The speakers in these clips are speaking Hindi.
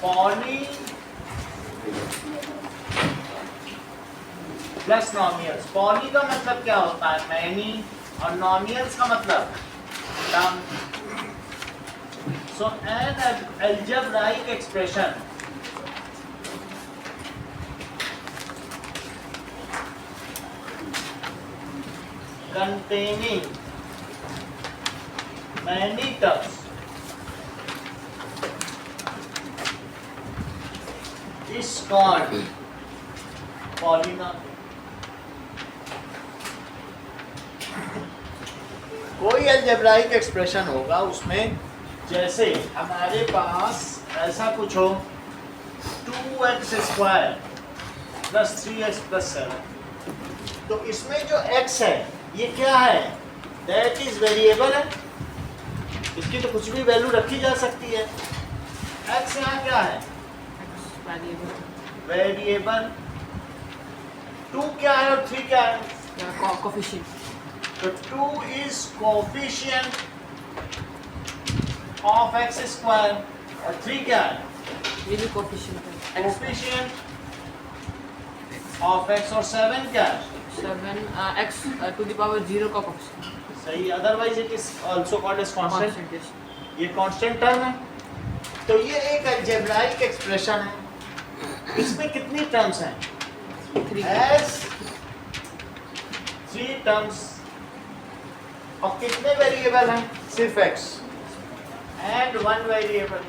Poly plus नॉमियल्स। पॉली का मतलब क्या होता है? मैनी, और नॉमियल्स का मतलब term. So an algebraic expression containing many terms is called polynomial। कोई अलजेब्राइक एक्सप्रेशन होगा उसमें, जैसे हमारे पास ऐसा कुछ हो 2x square plus 3x plus 7, तो इसमें जो x है ये क्या है? दैट इज वेरिएबल है, इसकी तो कुछ भी वैल्यू रखी जा सकती है। x यहाँ क्या है? वेरिएबल। 2 क्या है और 3 क्या है? कोफिशिएंट। तो 2 is coefficient of x square और 3 क्या है? ये भी कोफिशिएंट है। Coefficient of x और 7 क्या है? 7 x to the power 0 का कोफिशिएंट। सही, otherwise it is also called as constant. Constant। ये कांस्टेंट टर्म है। तो ये एक अलजेब्राइक एक्सप्रेशन है। इसमें कितनी टर्म्स हैं? 3। S 3 terms. और कितने वेरिएबल हैं? सिर्फ x एंड 1 वेरिएबल।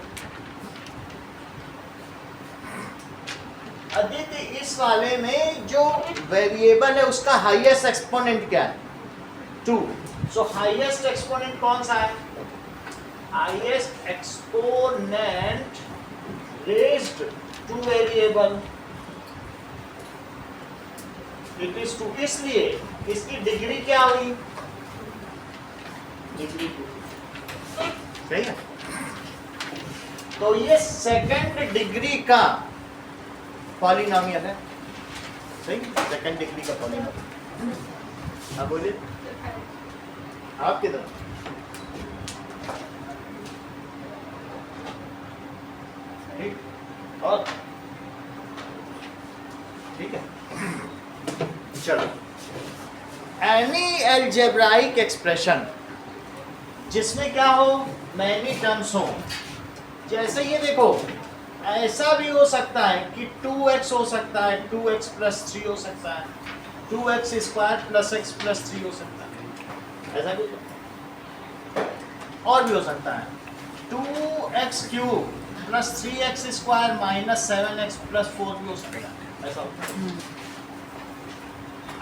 अदिति, इस वाले में जो वेरिएबल है उसका हाईएस्ट एक्सपोनेंट क्या है? 2। सो हाईएस्ट एक्सपोनेंट कौन सा है? Highest exponent raised two variable, it is 2। इसलिए इसकी डिग्री क्या हुई? डिग्री 2। सही है। तो ये सेकंड डिग्री का पॉलिनोमियल है। सही, सेकंड डिग्री का पॉलिनोमियल। हाँ बोलिए, आप किधर? ठीक, और ठीक है, चलो। एनी अलजेब्राइक एक्सप्रेशन जिसमें क्या हो? मैनी टर्म्स हो। जैसे ये देखो, ऐसा भी हो सकता है कि 2x हो सकता है, 2x प्लस 3 हो सकता है, 2x square plus x plus 3 हो सकता है, ऐसा भी और भी हो सकता है 2x cube plus 3x square minus 7x plus 4 भी हो सकता है, ऐसा होता है।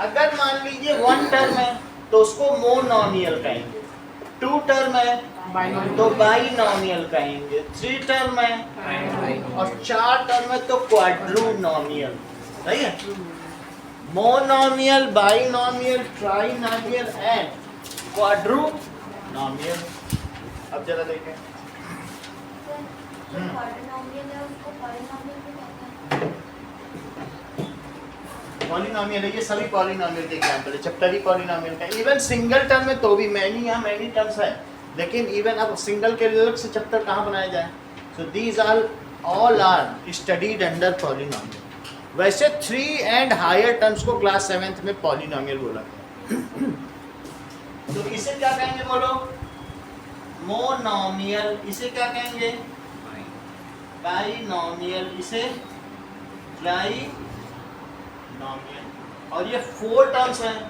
अगर मान लीजिए 1 टर्म है तो उसको मोनोमियल कहेंगे, 2 टर्म है तो बाइनोमियल कहेंगे, 3 टर्म है और 4 टर्म है तो क्वाड्रोनोमियल। सही है। Monomial, binomial, trinomial and quadrinomial. अब जरा देखें, पॉलिनोमियल है, ये सभी पॉलिनोमियल के एग्जांपल है। चैप्टर ही पॉलिनोमियल का, इवन सिंगल टर्म में तो भी मैनी, यहाँ मैनी टर्म्स है, लेकिन इवन अब सिंगल के लिए से चैप्टर कहाँ बनाया जाए? So these are all are studied under polynomial. वैसे 3 एंड हायर टर्म्स को क्लास 7th में पॉलिनोमियल बोला गया। तो इसे क्या कहेंगे बोलो? मोनोमियल। इसे क्या कहेंगे? बाइनोमियल। इसे ट्राइनोमियल। और ये 4 टर्म्स हैं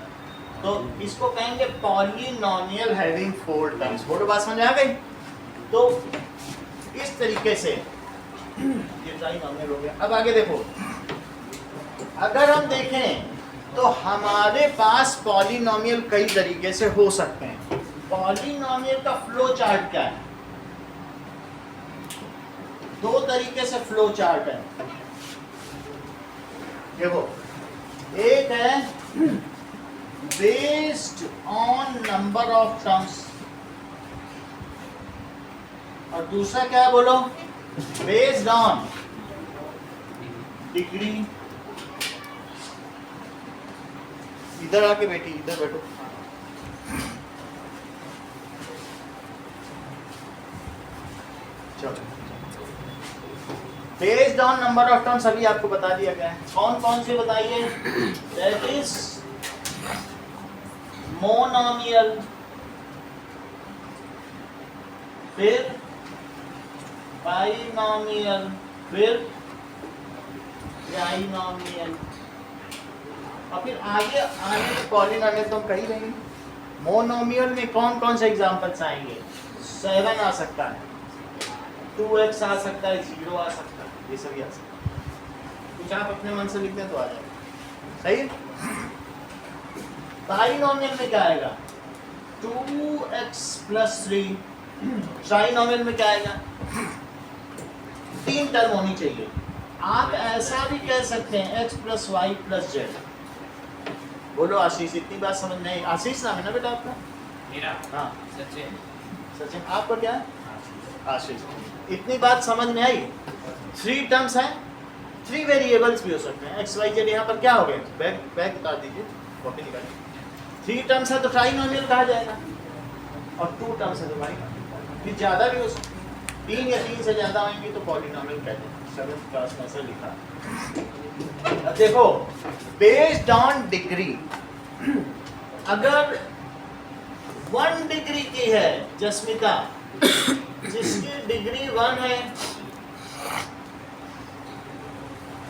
तो इसको कहेंगे पॉलिनोमियल हैविंग 4 टर्म्स। बोलो, बात समझ आ गई? तो इस तरीके से ये ट्राइनोमियल हो गया। अब आगे देखो, अगर हम देखें तो हमारे पास पॉलिनोमियल कई तरीके से हो सकते हैं। पॉलिनोमियल का फ्लो चार्ट क्या है? 2 तरीके से फ्लो चार्ट है। देखो, एक है based on number of terms और दूसरा क्या है बोलो? Based on degree. इधर आके बैठी, इधर बैठो। चलो, based on number of terms अभी आपको बता दिया गया है। कौन कौन से बताइए? दैट इज मोनोमियल, फिर बाइनोमियल, फिर ट्राइनोमियल, और फिर आगे आगे पॉलिनोमियल तो हम कही रहेंगे। मोनोमियल में कौन कौन से एग्जांपल्स आएंगे? 7 आ सकता है, 2x आ सकता है, 0 आ सकता है, ये सभी आ सकता है। कुछ आप अपने मन से लिख दें तो आ जाएगा। सही। बाइनोमियल में क्या आएगा? 2x + 3। ट्राइनोमियल में क्या आएगा? 3 टर्म होनी चाहिए। आप ऐसा भी कह सकते हैं x + y + z। बोलो आशीष, इतनी बात समझ नहीं? आशीष नाम है ना बेटा आपका? मेरा हाँ सचिन। सचिन, आपका क्या है? आशीष। इतनी बात समझ में आई? 3 टर्म्स हैं, 3 वेरिएबल्स भी हो सकते हैं। x y z यहाँ पर क्या हो गए? बैक बता दीजिए, कॉपी निकालिए। 3 टर्म्स है तो ट्राइनोमियल कहा जाएगा, और 2 टर्म्स है तो बाइनोमियल। फिर ज़्यादा भी हो सकते हैं, 3 या 3 से ज़्यादा होंगे तो पॉलिनोमियल कहते हैं। 7th क्लास में ऐसे लिखा। अब देखो, बेस्ड ऑन डिग्री, अगर 1 डिग्री की है जस्मिता, जिसकी डिग्री 1 है,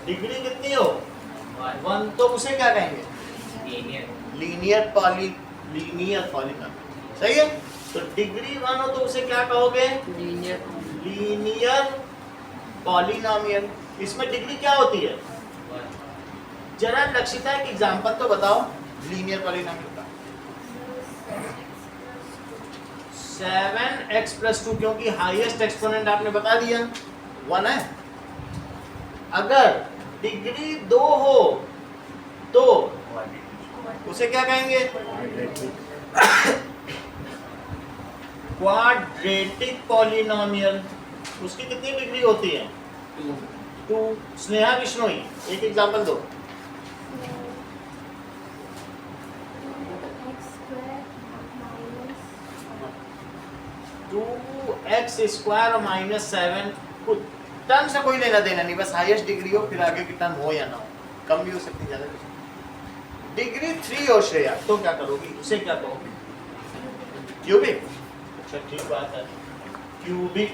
डिग्री कितनी हो? 1, तो उसे क्या कहेंगे? Linear polynomial. सही है। तो डिग्री 1 हो तो उसे क्या कहोगे? Linear polynomial. इसमें डिग्री क्या होती है? जरा लक्षिता एक एग्जांपल तो बताओ लीनियर पॉलिनोमियल का। 7x + 2, क्योंकि हाईएस्ट एक्सपोनेंट आपने बता दिया 1 है। अगर डिग्री 2 हो तो उसे क्या कहेंगे? Quadratic polynomial. उसकी कितनी डिग्री होती है? 2। स्नेहा बिश्नोई, एक एग्जांपल दो। x² और -7, टर्म से कोई लेना देना नहीं, बस हाईएस्ट डिग्री हो, फिर आगे की टर्म हो या ना हो, कम भी हो सकती है, ज़्यादा भी हो सकती है। डिग्री 3 हो श्रेया, तो क्या करोगी? उसे क्या कहोगे? क्यूबिक। अच्छा ठीक बात है, क्यूबिक।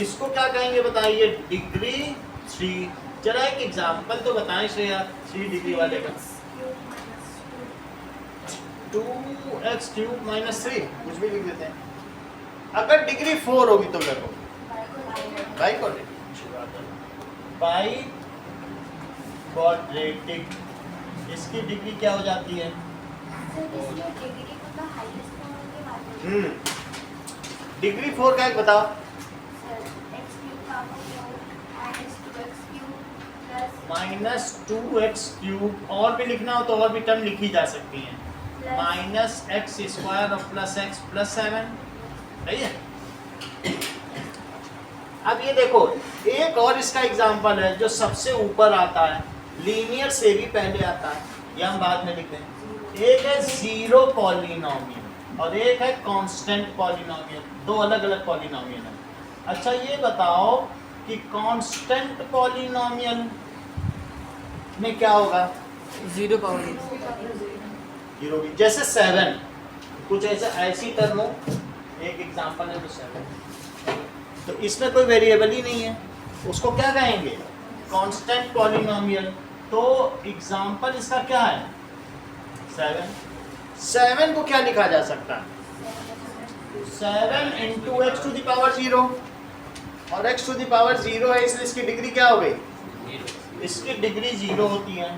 इसको क्या कहेंगे बताइए? डिग्री 3। जरा एक एग्जांपल तो बताएं श्रेया 3 डिग्री वाले का। 2x³ - 3, कुछ भी लिख देते हैं। अगर डिग्री 4 होगी तो क्या कहोगे? बाइक्वाड्रेटिक। इसकी डिग्री क्या हो जाती है? डिग्री 4 का एक बताओ। -2x³, और भी लिखना हो तो और भी टर्म लिखी जा सकती हैं। -x² और +x + 7। सही है। अब ये देखो, एक और इसका एग्जांपल है जो सबसे ऊपर आता है, लीनियर से भी पहले आता है, ये हम बाद में लिखते हैं। एक है जीरो पॉलिनोमियल और एक है कांस्टेंट पॉलिनोमियल, 2 अलग अलग पॉलिनोमियल है। अच्छा ये बताओ कि कांस्टेंट पॉलिनोमियल में क्या होगा? 0 पावर 0 की, जैसे 7, कुछ ऐसा ऐसी टर्म हो, एक एग्जांपल है तो 7, तो इसमें कोई वेरिएबल ही नहीं है, उसको क्या कहेंगे? Constant polynomial. तो एग्जांपल इसका क्या है? 7 को क्या लिखा जा सकता है? 7 × x⁴, और x⁴ है, इसलिए इसकी डिग्री क्या हो गई? इसकी डिग्री 0 होती है,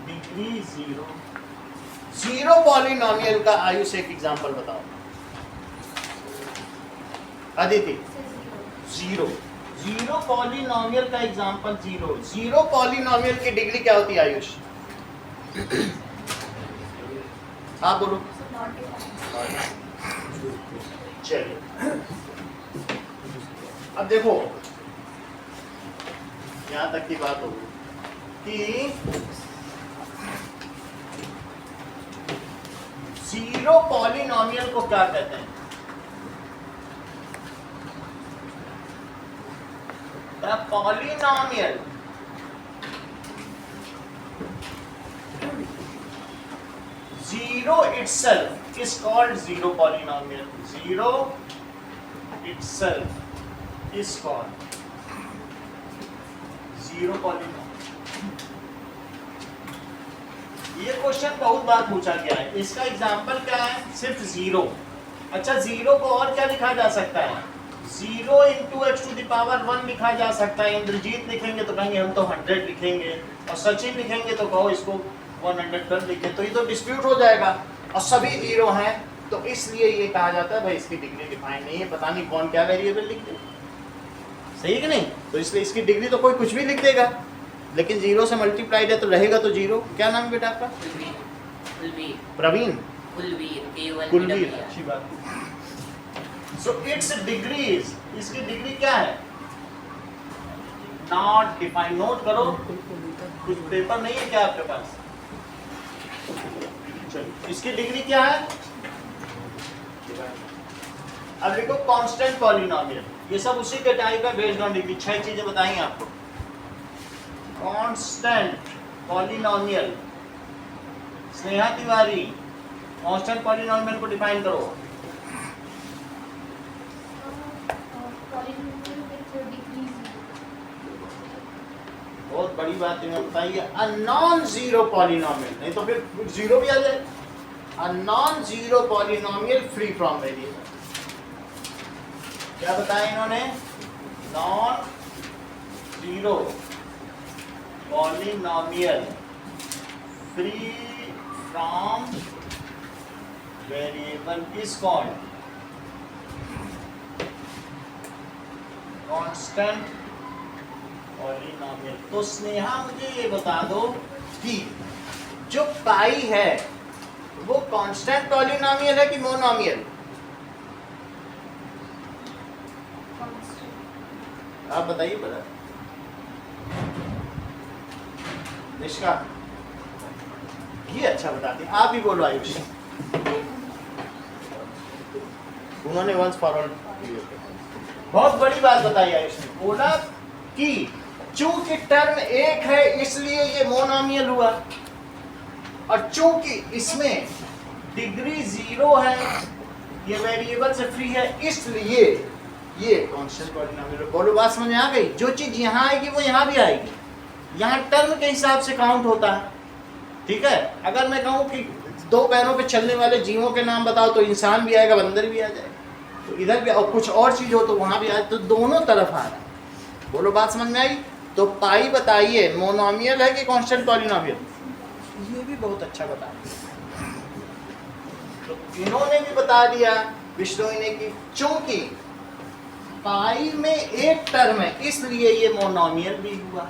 डिग्री 0 पॉलिनोमियल का आयुष एक एग्जांपल बताओ अदिति। 0 पॉलिनोमियल का एग्जांपल 0 पॉलिनोमियल की डिग्री क्या होती है आयुष? हाँ बोलो। चलिए अब देखो, यहां तक की बात होगी कि 0 पॉलिनोमियल को क्या कहते हैं? The polynomial zero itself is called zero polynomial. Zero itself is called zero polynomial. ये क्वेश्चन बहुत बार पूछा गया है. इसका एग्जाम्पल क्या है? सिर्फ जीरो. अच्छा, जीरो को और क्या लिखा जा सकता है? Zero into x to the power 1 लिखा जा सकता है. इंद्रजीत लिखेंगे तो कहेंगे हम तो 100 लिखेंगे, और सचिन लिखेंगे तो कहो इसको 110 लिखे. तो ये तो डिस्प्यूट हो जाएगा, और सभी जीरो हैं, तो इसलिए ये कहा जाता है भाई इसकी डिग्री डिफाइन नहीं है, पता नहीं कौन क्या वेरिएबल लिख दे. सही है कि नहीं? तो इसलिए इसकी डिग्री तो कोई कुछ भी लिख देगा, लेकिन जीरो से मल्टीप्लाइड है तो रहेगा तो जीरो. क्या नाम है बेटा आपका? प्रवीण. कुलवीर. अच्छी बात. सो इट्स डिग्रीज, इसकी डिग्री क्या है? Not define. नोट करो, कुछ पेपर नहीं है क्या आपके पास? चलो, इसकी डिग्री क्या है? अब देखो कांस्टेंट पॉलिनोमियल, ये सब उसी के टाइप का बेस्ड ऑन डिग्री. 6 चीजें बताई आपको. Constant polynomial, Sneha Tiwari constant polynomial को डिफाइन करो. बहुत बड़ी बात तुम्हें बताइए. अ नॉन जीरो पॉलिनोमियल, नहीं तो फिर जीरो भी आ जाए. A non zero polynomial free from variable. क्या बताया इन्होंने? Non zero polynomial free from variable is called constant polynomial. तो स्नेहा मुझे ये बता दो कि जो पाई है वो कांस्टेंट पॉलिनोमियल है कि मोनोमियल? आप बताइए बता. निष्का ये अच्छा बताती. आप ही बोलो आयुष. उन्होंने वंस फॉर ऑल बहुत बड़ी बात बताई आयुष ने. बोला कि चूंकि टर्म एक है इसलिए ये मोनोमियल हुआ, और चूंकि इसमें डिग्री जीरो है, ये वेरिएबल से फ्री है, इसलिए ये कांस्टेंट पॉलिनोमियल. बोलो बात समझ में आ गई? जो चीज यहाँ आएगी वो यहाँ भी आएगी. यहाँ टर्म के हिसाब से काउंट होता है. ठीक है? अगर मैं कहूँ कि 2 पैरों पे चलने वाले जीवों के नाम बताओ तो इंसान भी आएगा, बंदर भी आ जाएगा, तो इधर भी, और कुछ और चीज हो तो वहां भी आ, तो दोनों तरफ आ रहा है. बोलो बात समझ में आई? तो पाई बताइए मोनोमियल है कि कांस्टेंट पॉलिनोमियल? ये भी बहुत अच्छा बता. तो इन्होंने भी बता दिया विश्नोई ने कि चूंकि पाई में एक टर्म है इसलिए ये मोनोमियल भी हुआ,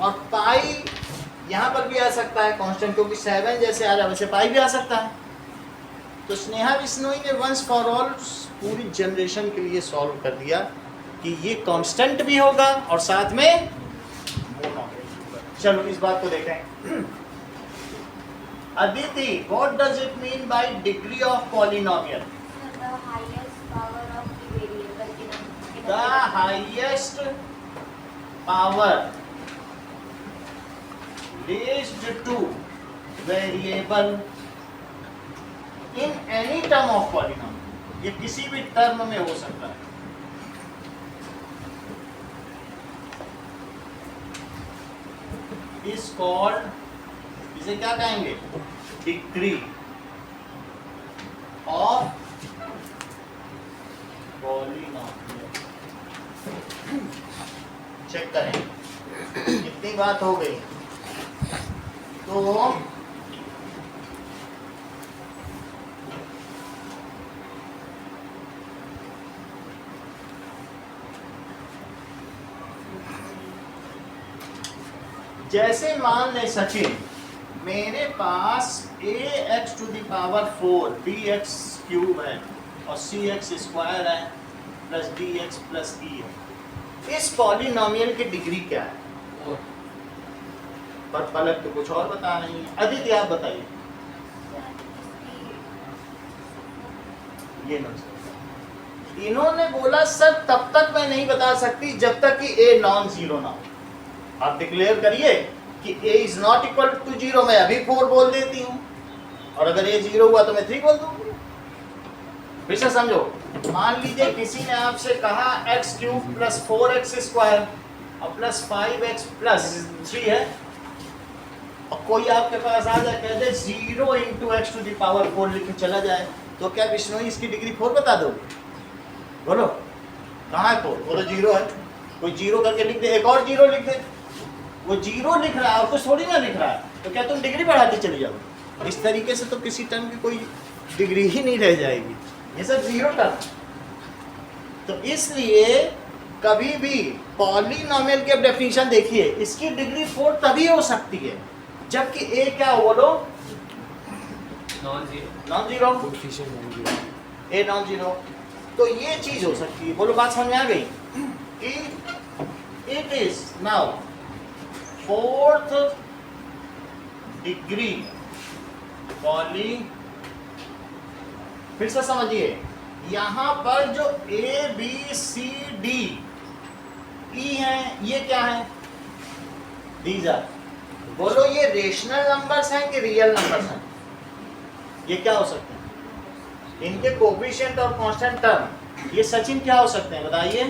और पाई यहाँ पर भी आ सकता है कांस्टेंट, क्योंकि 7 जैसे आ रहा है वैसे पाई भी आ सकता है. तो स्नेहा विश्नोई ने वंस फॉर ऑल पूरी जनरेशन के लिए सॉल्व कर दिया कि ये कांस्टेंट भी होगा और साथ में मोनोमियल होगा. चलो इस बात को देखें. Aditi, what does it mean by degree of polynomial? The highest power raised to variable in any term of polynomial. ये किसी भी टर्म में हो सकता है. is called, इसे क्या कहेंगे? Degree of polynomial. चेक करें कितनी बात हो गई. तो जैसे मान ले सचिन, मेरे पास ax to the power 4 bx cube है और cx स्क्वायर है प्लस dx प्लस e है. इस पॉलिनोमियल की डिग्री क्या है? पर पलक तो कुछ और बता रही है. अदिति आप बताइए. ये इन्होंने बोला सर तब तक मैं नहीं बता सकती जब तक कि ए नॉन जीरो ना हो। आप डिक्लेयर करिए कि a is not equal to zero, मैं अभी 4 बोल देती हूँ, और अगर ए जीरो हुआ तो मैं 3 बोल दूंगी। फिर से समझो, मान लीजिए किसी ने आपसे कहा x cube plus 4x square और प्लस 5x प्लस 3 है, और कोई आपके पास आ जाए कह दे 0 into x to the power 4 लिख के चला जाए, तो क्या बिश्नोई इसकी डिग्री 4 बता दोगे? बोलो कहाँ है 4? वो तो 0 है। कोई 0 करके लिख दे, एक और 0 लिख दे, वो 0 लिख रहा है और कुछ थोड़ी ना लिख रहा है, तो क्या तुम डिग्री बढ़ाती चली जाओगे? इस तरीके से तो किसी टर्म की कोई डिग्री ही नहीं रह जाएगी, ये सब 0 टर्म। तो इसलिए कभी भी पॉलिनोमियल की डेफिनेशन देखिए, इसकी डिग्री 4 तभी हो सकती है जबकि ए क्या हो, बोलो non zero, a non zero. तो ये चीज हो सकती है। बोलो बात समझ में आ गई कि it is now 4th degree poly. फिर से समझिए, यहां पर जो A B C D E है, ये क्या है? दीज आर, बोलो ये रेशनल नंबर्स हैं कि रियल नंबर्स हैं? ये क्या हो सकते हैं? इनके कोफिशिएंट और कांस्टेंट टर्म ये सचिन क्या हो सकते हैं बताइए?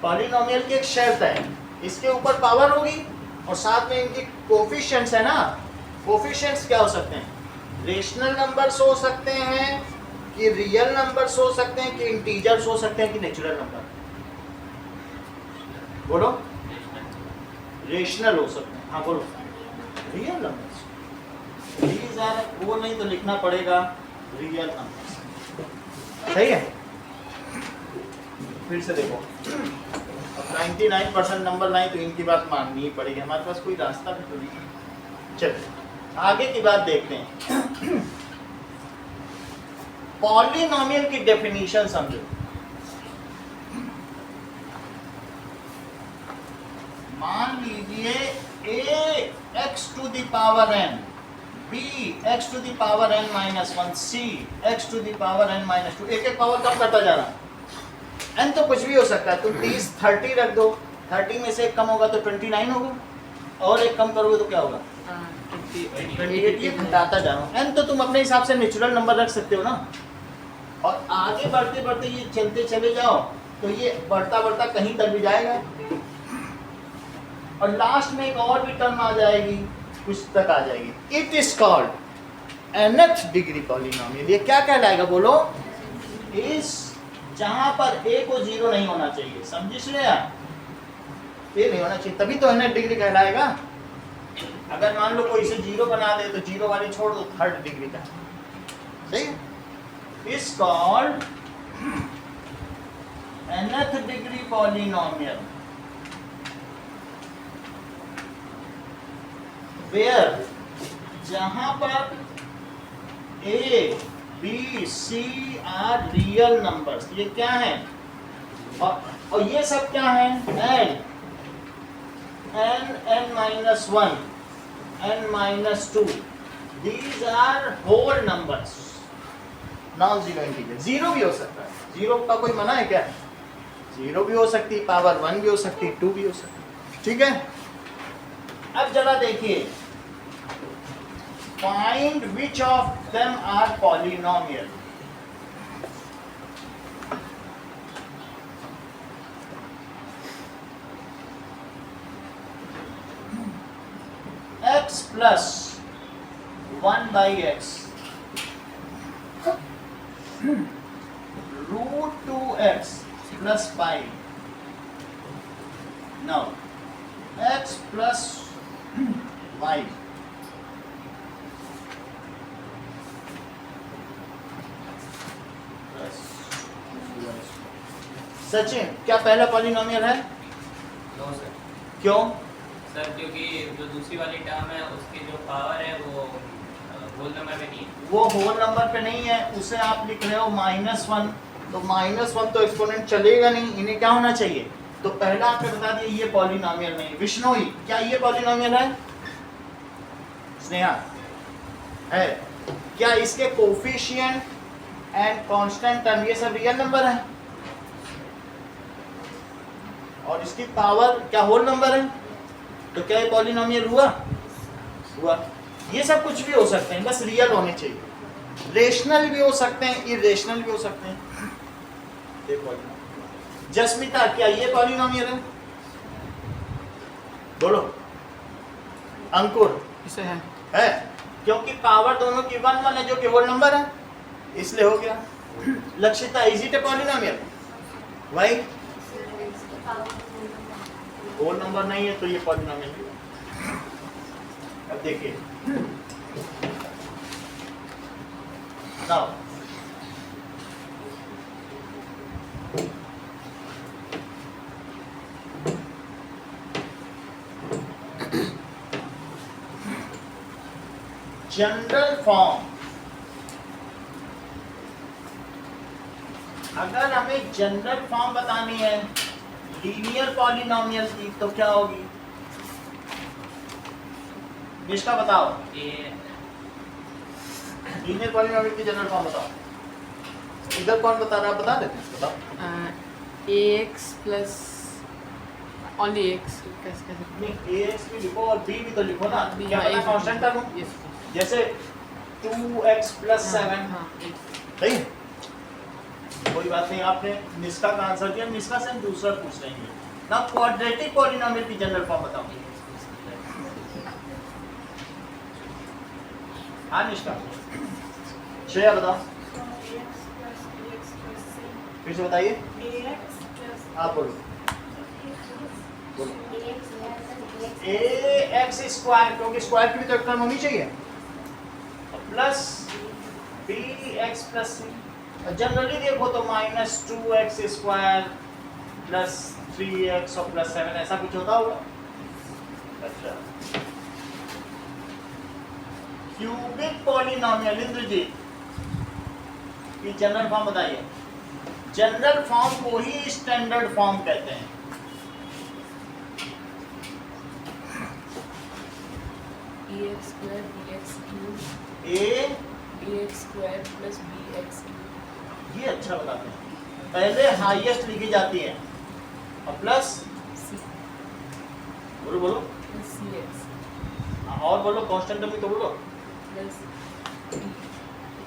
पॉलिनोमियल की एक शर्त है, इसके ऊपर पावर होगी और साथ में इनके कोफिशिएंट्स है ना। कोफिशिएंट्स क्या हो सकते हैं? रेशनल नंबर्स हो सकते हैं कि रियल नंबर्स हो सकते हैं कि इंटीजर्स हो सकते हैं कि नेचुरल नंबर? बोलो रेशनल हो सकते हैं। हाँ बोलो रियल नंबर्स। दीज आर, वो नहीं तो लिखना पड़ेगा रियल नंबर्स। सही है? फिर से देखो, अब 99% नंबर लाए तो इनकी बात माननी ही पड़ेगी, हमारे पास कोई रास्ता भी तो नहीं। चलिए आगे की बात देखते हैं। पॉलिनोमियल की डेफिनेशन समझो। मान लीजिए a x to the power n, b x to the power n minus 1, c x to the power n minus 2, एक एक पावर कम करता जा रहा है। n तो कुछ भी हो सकता है, तुम 30 30 रख दो, 30 में से एक कम होगा तो 29 होगा, और एक कम करोगे तो क्या होगा? 28। ये घटाता जा रहा हूँ। n तो तुम अपने हिसाब से नेचुरल नंबर रख सकते हो ना, और आगे बढ़ते बढ़ते ये चलते चले जाओ तो ये बढ़ता बढ़ता कहीं तक भी जाएगा, और लास्ट में एक और भी टर्म आ जाएगी, कुछ तक आ जाएगी। It is called nth degree polynomial. ये क्या कहलाएगा बोलो? इस जहां पर a को 0 नहीं होना चाहिए, समझिए श्रेया, ये नहीं होना चाहिए, तभी तो nth डिग्री कहलाएगा। अगर मान लो कोई इसे 0 बना दे तो 0 वाली छोड़ दो, 3rd डिग्री का। सही है? Is called nth degree polynomial where जहां पर a b c are real numbers, ये क्या है? और ये सब क्या है? n minus 1, n minus 2, these are whole numbers, non zero integer. Zero भी हो सकता है, जीरो का कोई मना है क्या? जीरो भी हो सकती है, पावर 1 भी हो सकती है, 2 भी हो सकती है। ठीक है, अब जरा देखिए, find which of them are polynomial. x plus 1 by x root 2x plus pi. Now x plus y Sachin, क्या पहला पॉलिनोमियल है? No sir. क्यों? सर क्योंकि जो दूसरी वाली टर्म है उसकी जो पावर है वो होल नंबर में नहीं है। वो होल नंबर पे नहीं है, उसे आप लिख रहे हो -1, तो -1 तो एक्सपोनेंट चलेगा नहीं, इन्हें क्या होना चाहिए? तो पहला आपने बता दिया ये पॉलिनोमियल नहीं। विष्णोई, क्या ये पॉलिनोमियल है? स्नेहा है? क्या इसके कोफिशिएंट एंड कांस्टेंट टर्म, ये सब रियल नंबर है और इसकी पावर क्या होल नंबर है, तो क्या ये पॉलिनोमियल हुआ? ये सब कुछ भी हो सकते हैं, बस रियल होने चाहिए। रेशनल भी हो सकते हैं, इरेशनल भी हो सकते हैं। देखो जस्मिता, क्या ये पॉलिनोमियल है? बोलो। अंकुर इसे है है, क्योंकि पावर दोनों की 1 1 है जो कि होल नंबर है, इसलिए हो गया। Lakshita, is it a polynomial? भाई होल नंबर नहीं है तो ये पॉलिनोमियल है। अब देखिए नाउ जनरल फॉर्म, अगर हमें जनरल फॉर्म बतानी है लीनियर पॉलिनोमियल की तो क्या होगी? निष्ठा बताओ, ये लीनियर पॉलिनोमियल की जनरल फॉर्म बताओ। इधर कौन बता रहा है? बता देते हैं, बताओ। ax प्लस ओनली x कैसे नहीं, ax भी लिखो और b भी तो लिखो ना। B, क्या हाँ, पता एक कांस्टेंट टर्म हो? yes, जैसे 2x प्लस 7, हाँ सही? कोई बात नहीं, आपने निष्ठा का आंसर दिया, निष्ठा से हम दूसरा पूछ लेंगे ना। क्वाड्रेटिक पॉलिनोमियल की जनरल फॉर्म बताओ। हाँ निष्ठा, श्रेया बताओ, फिर से बताइए। आप बोलो ax स्क्वायर, क्योंकि स्क्वायर की भी तो एक टर्म होनी चाहिए, plus bx plus c। Generally देखो तो minus 2x square plus 3x और प्लस 7 ऐसा कुछ होता होगा। अच्छा, क्यूबिक पॉलिनोमियल, इंद्रजीत की जनरल फॉर्म बताइए। जनरल फॉर्म को ही स्टैंडर्ड फॉर्म कहते हैं। ax square bx cube ए ax square plus bx cube ये अच्छा बताते हैं, पहले हाईएस्ट लिखी जाती है और प्लस c बोलो बोलो plus cx और बोलो, कांस्टेंट टर्म तो बोलो। plus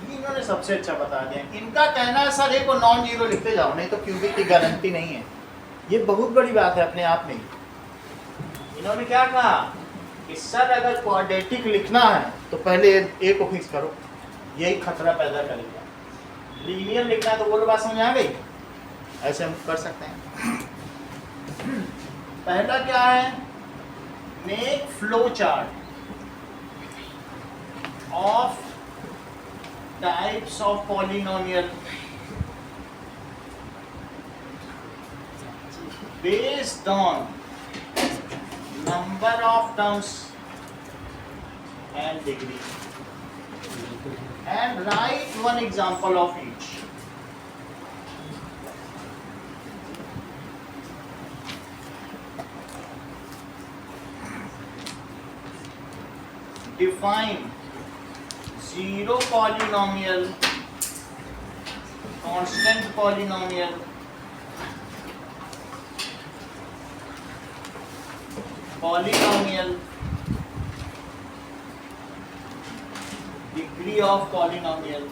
इन्होंने सबसे अच्छा बता दिया। इनका कहना है सर एक को नॉन जीरो लिखते जाओ, नहीं तो क्यूबिक की गारंटी नहीं है। ये बहुत बड़ी बात है अपने आप में। इन्होंने क्या कहा कि सर अगर क्वाड्रेटिक लिखना है तो पहले ए को फिक्स करो, यही खतरा पैदा करेगा। लीनियर लिखना है तो वो बात समझ आ गई, ऐसे हम कर सकते हैं। पहला क्या है, make flow chart of types of polynomial based on number of terms and degree, and write one example of each. Define zero polynomial, constant polynomial, polynomial, degree of polynomial,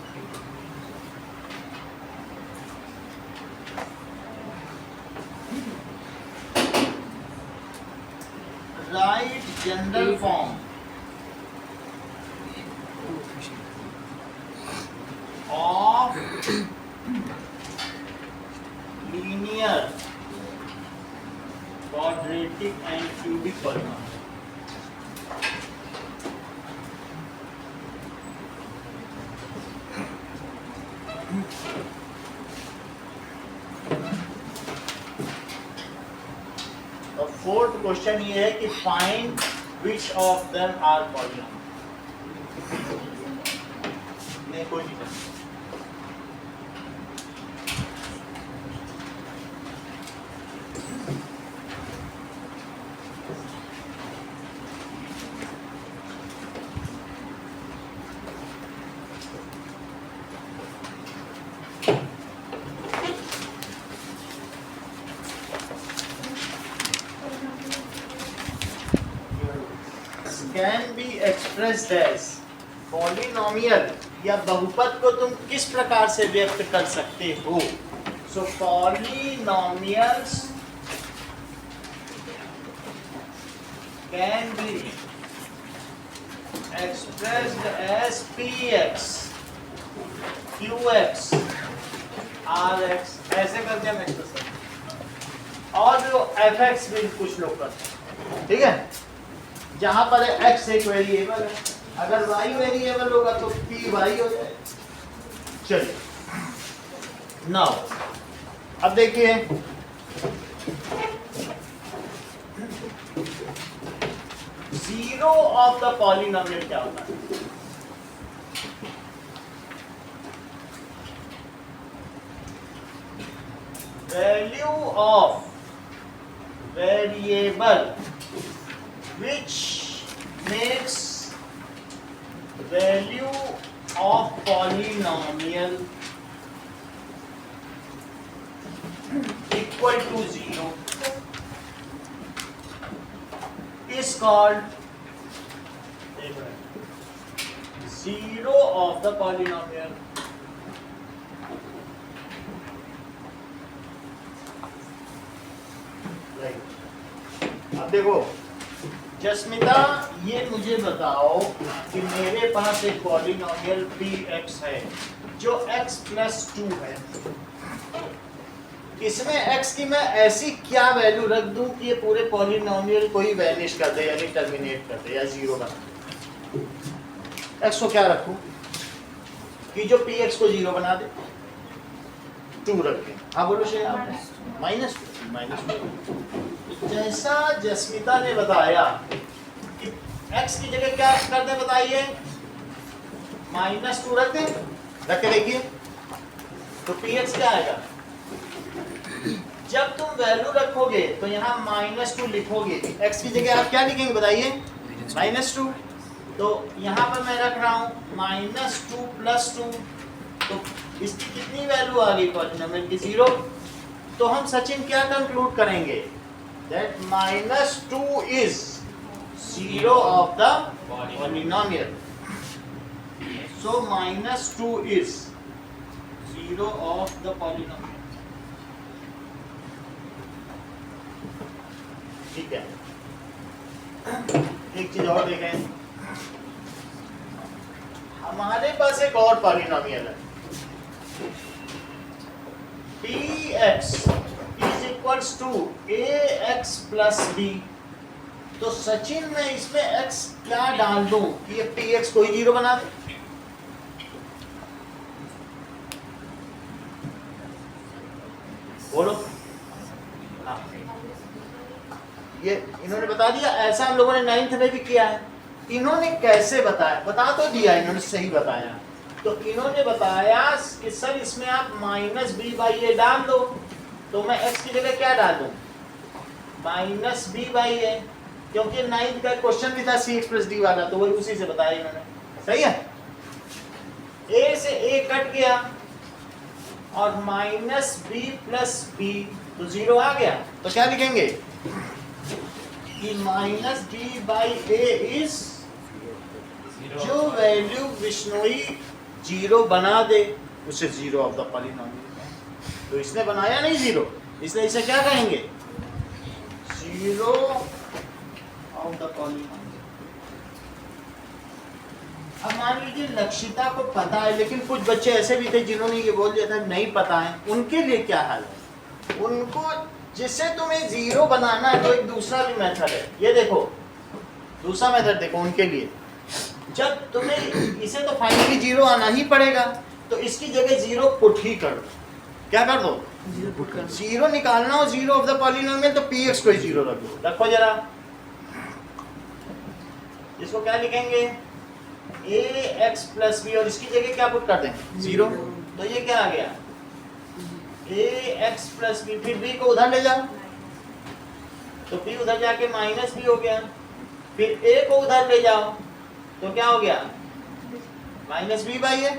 write general form of linear, quadratic and cubic polynomial. The fourth question ये है कि find which of them are polynomial. नहीं कोई नहीं करता। Can be expressed as, polynomial या बहुपद को तुम किस प्रकार से व्यक्त कर सकते हो? So polynomials can be expressed as px, qx, rx, ऐसे करके हम एक्सप्रेस करते हैं। और जो fx भी कुछ लोग करते हैं, ठीक है, जहां पर x एक वेरिएबल है, अगर y वेरिएबल होगा तो py हो जाए। चलिए नाउ अब देखिए जीरो ऑफ द पॉलिनोमियल क्या होता है? Value of variable which makes value of polynomial equal to 0 is called zero of the polynomial. Right. अब देखो जस्मिता, ये मुझे बताओ कि मेरे पास एक पॉलिनोमियल px है जो x प्लस 2 है। इसमें x की मैं ऐसी क्या वैल्यू रख दूं कि ये पूरे पॉलिनोमियल को ही वैनिश कर दे, यानी टर्मिनेट कर दे या जीरो बना दे? x को क्या रखूं कि जो px को जीरो बना दे? 2 रख दें। हाँ बोलो शेर, -2। जैसा जस्मिता ने बताया कि x की जगह क्या कर दें, बताइए, -2 रख दें। रख के देखिए तो px क्या आएगा? जब तुम वैल्यू रखोगे तो यहाँ -2 लिखोगे, x की जगह आप क्या लिखेंगे बताइए? -2। तो यहाँ पर मैं रख रहा हूँ -2 + 2, तो इसकी कितनी वैल्यू आ गई पॉलिनोमियल की? 0। तो हम सचिन क्या कंक्लूड करेंगे? That -2 is 0 of the polynomial. So -2 is 0 of the polynomial. ठीक है, एक चीज और देखें, हमारे पास एक और पॉलिनोमियल है px is equals to ax plus b। तो सचिन मैं इसमें x क्या डाल दूं कि ये px को ही 0 बना दे? बोलो। हाँ, ये इन्होंने बता दिया। ऐसा हम लोगों ने 9th में भी किया है। इन्होंने कैसे बताया? बता तो दिया इन्होंने, सही बताया। तो इन्होंने बताया कि सर इसमें आप -b/a डाल दो, तो मैं x की जगह क्या डाल दूं? -b/a, क्योंकि 9th का क्वेश्चन भी था c + d वाला, तो वही उसी से बताया इन्होंने। सही है, a से a कट गया और -b + b, तो 0 आ गया। तो क्या लिखेंगे कि -b/a इज जो वैल्यू विष्णोई 0 बना दे उसे 0 ऑफ द पॉलिनोमियल। तो इसने बनाया नहीं 0, इसलिए इसे क्या कहेंगे? 0 ऑफ द पॉलिनोमियल। अब मान लीजिए लक्षिता को पता है, लेकिन कुछ बच्चे ऐसे भी थे जिन्होंने ये बोल दिया था नहीं पता है, उनके लिए क्या हाल है? उनको जिससे तुम्हें 0 बनाना है तो एक दूसरा भी मेथड है। ये देखो, दूसरा मेथड देखो उनके लिए। जब तुम्हें इसे तो फाइनली 0 आना ही पड़ेगा, तो इसकी जगह 0 पुट ही कर दो। क्या कर दो? 0 निकालना हो 0 ऑफ द पॉलिनोमियल, तो px को ही 0 रख दो। रखो जरा, इसको क्या लिखेंगे? ax + b, और इसकी जगह क्या पुट कर देंगे? 0। तो ये क्या आ गया? ax + b। फिर b को उधर ले जाओ, तो b उधर जाके -b हो गया। फिर a को उधर ले जाओ, तो क्या हो गया? -b/a,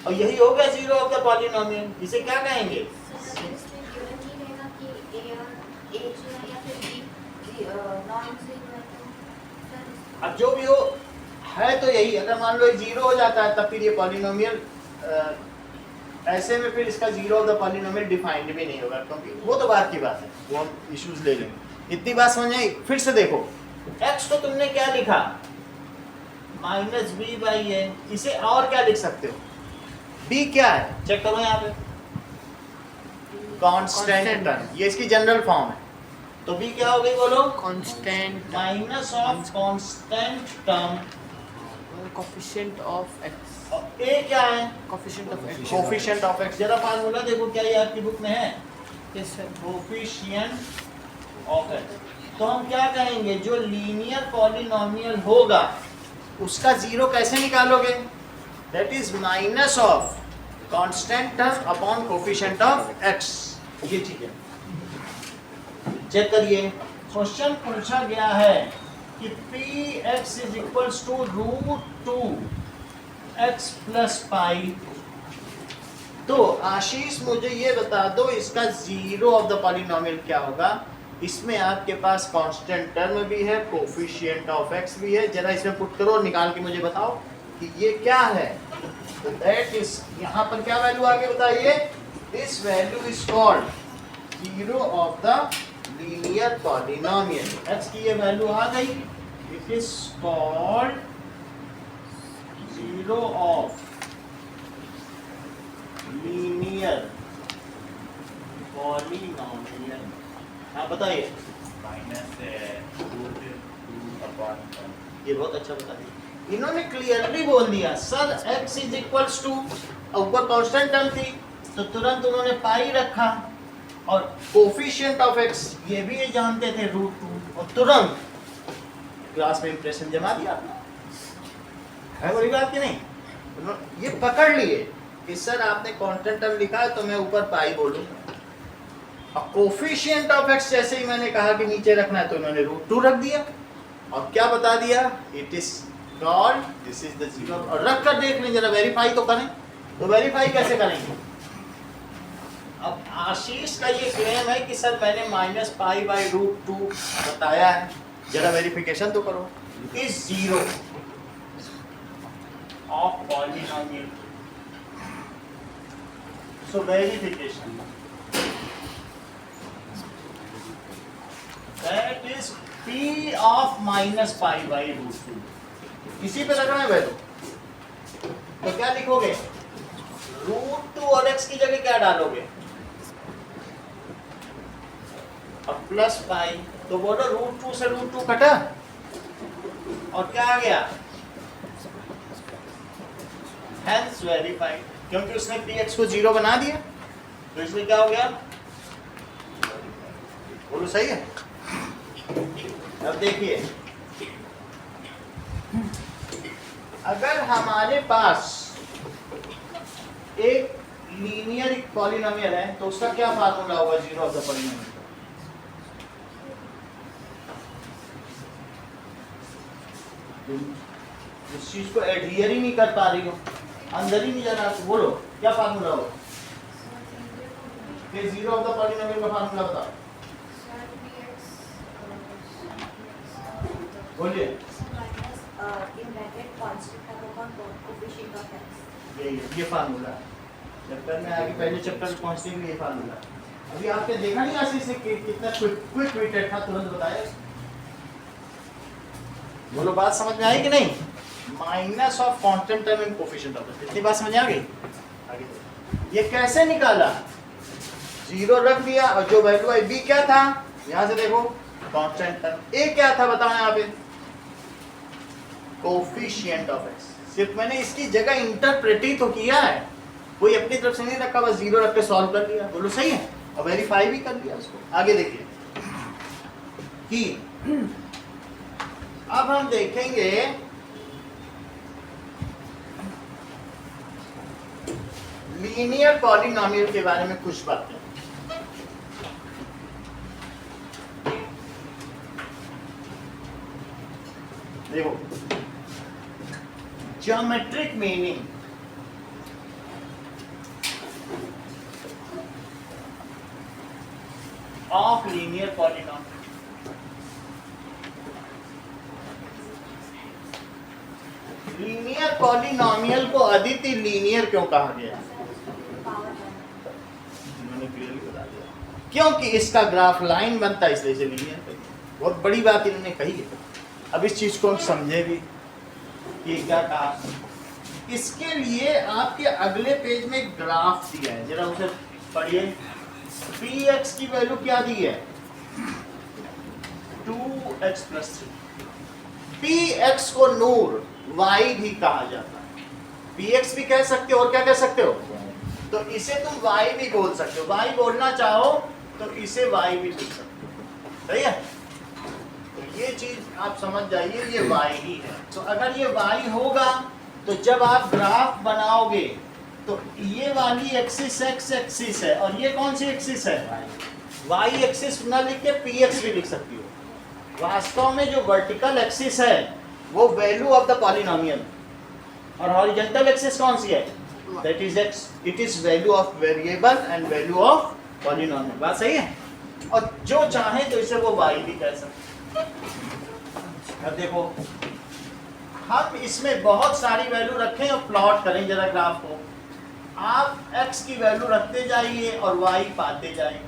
और यही हो गया 0 ऑफ द पॉलिनोमियल। इसे क्या कहेंगे? अब जो भी हो है तो यही, अगर मान लो 0 हो जाता है तब फिर ये पॉलिनोमियल ऐसे में फिर इसका zero of the polynomial defined भी नहीं होगा, क्योंकि वो तो बात की बात है, वो हम इश्यूज ले लेंगे। इतनी बात समझ आई? फिर से देखो, x तो तुमने क्या लिखा, -b/n, इसे और क्या लिख सकते हो, b क्या है चेक करो यहाँ पे, कांस्टेंट टर्म, ये इसकी जनरल फॉर्म है, तो b क्या हो गई बोलो, constant minus of constant term, coefficient of x, a क्या है, coefficient of x। Coefficient of x। जरा फार्मूला देखो क्या ये आपकी बुक में है, yes sir. Coefficient of x। तो हम क्या कहेंगे, जो लीनियर पॉलिनोमियल होगा उसका जीरो कैसे निकालोगे, that is minus of constant term upon coefficient of x। ये ठीक है, चेक करिए, क्वेश्चन पूछा गया है कि px is equals to √2x plus pi. तो आशीष मुझे ये बता दो इसका जीरो ऑफ द पॉलिनोमियल क्या होगा। इसमें आपके पास कांस्टेंट टर्म भी है, कोफिशिएंट ऑफ x भी है, जरा इसमें पुट करो और निकाल के मुझे बताओ कि ये क्या है। तो दैट इज, यहाँ पर क्या वैल्यू आगे बताइए, this value is called zero of the linear polynomial. x की ये वैल्यू आ गई, it is called zero of linear polynomial. हाँ बताइए, ये बहुत अच्छा बता दिया, इन्होंने क्लियरली बोल दिया sir x is equals to, ऊपर कांस्टेंट टर्म थी तो तुरंत उन्होंने पाई रखा, और कोफिशिएंट ऑफ x ये भी ये जानते थे √2, और तुरंत क्लास में इंप्रेशन जमा दिया आपने, है बड़ी बात की नहीं। ये पकड़ लिए कि सर आपने कांस्टेंट टर्म लिखा है तो मैं ऊपर पाई बोलूँ, और कोफिशिएंट ऑफ x जैसे ही मैंने कहा कि नीचे रखना है तो इन्होंने √2 रख दिया, और क्या बता दिया, it is called this is the zero. और रख कर देख लें जरा, वेरीफाई तो करें। तो वेरीफाई कैसे करेंगे, अब आशीष का ये क्लेम है कि सर मैंने -π/√2 बताया है, जरा वेरिफिकेशन तो करो, is zero of polynomial. So verification, that is p of -π/√2, इसी पे रखना है वैल्यू। तो क्या लिखोगे, √2 और x की जगह क्या डालोगे, अब प्लस पाई, तो बोलो √2 से √2 कटा और क्या आ गया, हेंस वेरीफाइड, क्योंकि उसने px को जीरो बना दिया, तो इसमें क्या हो गया, बोलो सही है। अब देखिए, अगर हमारे पास एक लीनियर पॉलिनोमियल है तो उसका क्या फार्मूला होगा जीरो ऑफ द पॉलिनोमियल, इस चीज को एडहियर ही नहीं कर पा रही हो, अंदर ही नहीं जा रहा, तो बोलो क्या फार्मूला होगा, ये जीरो ऑफ द पॉलिनोमियल का फार्मूला बताओ, बोलिए। ये फार्मूला चैप्टर में आगे, पहले चैप्टर पहुंचने के लिए ये फार्मूला। अभी आपने देखा नहीं आशीष से कितना क्विक विटेड था, तुरंत बताया। बोलो बात समझ में आई कि नहीं, minus of constant term in coefficient of x, इतनी बात समझ आ गई। आगे ये कैसे निकाला, जीरो रख दिया, और जो वैल्यू आई b क्या था, यहां से देखो कांस्टेंट टर्म, a क्या था बताओ यहाँ पे, कोफिशिएंट ऑफ x। सिर्फ मैंने इसकी जगह इंटरप्रेट ही तो किया है, कोई अपनी तरफ से नहीं रखा, बस जीरो रख के सॉल्व कर लिया, बोलो सही है, और वेरीफाई भी कर लिया उसको। आगे देखिए कि अब हम देखेंगे लीनियर पॉलिनोमियल के बारे में कुछ बातें। देखो, geometric meaning, of linear polynomial. Polynomial को अदिति लीनियर क्यों कहा गया? इन्होंने क्लियरली बता दिया, क्योंकि इसका ग्राफ लाइन बनता है इसलिए इसे लीनियर कही। बहुत बड़ी बात इन्होंने कही है। अब इस चीज को हम समझे भी कि क्या कहा। इसके लिए आपके अगले पेज में ग्राफ दिया है, जरा उसे पढ़िए। पी एक्स की वैल्यू क्या दी है? 2x + 3। पी एक्स को नूर y भी कहा जाता है। पी एक्स भी कह सकते हो और क्या कह सकते हो, तो इसे तुम y भी बोल सकते हो। y बोलना चाहो तो इसे y भी लिख सकते हो, सही है। तो ये चीज आप समझ जाइए, ये y ही है। तो अगर ये y होगा तो जब आप ग्राफ बनाओगे तो ये वाली एक्सिस x एक्सिस है और ये कौन सी एक्सिस है? y एक्सिस ना लिख के पी एक्स भी लिख सकती हो। वास्तव में जो वर्टिकल एक्सिस है वो वैल्यू ऑफ द पॉलिनोमियल, और हॉरिजॉन्टल एक्सिस कौन सी है? That is x। It is value of variable and value of polynomial. बात सही है। और जो चाहे तो इसे वो y भी कह सकते हैं। अब देखो, हम इसमें बहुत सारी वैल्यू रखें और प्लॉट करें जरा ग्राफ को। आप x की वैल्यू रखते जाइए और y पाते जाइए।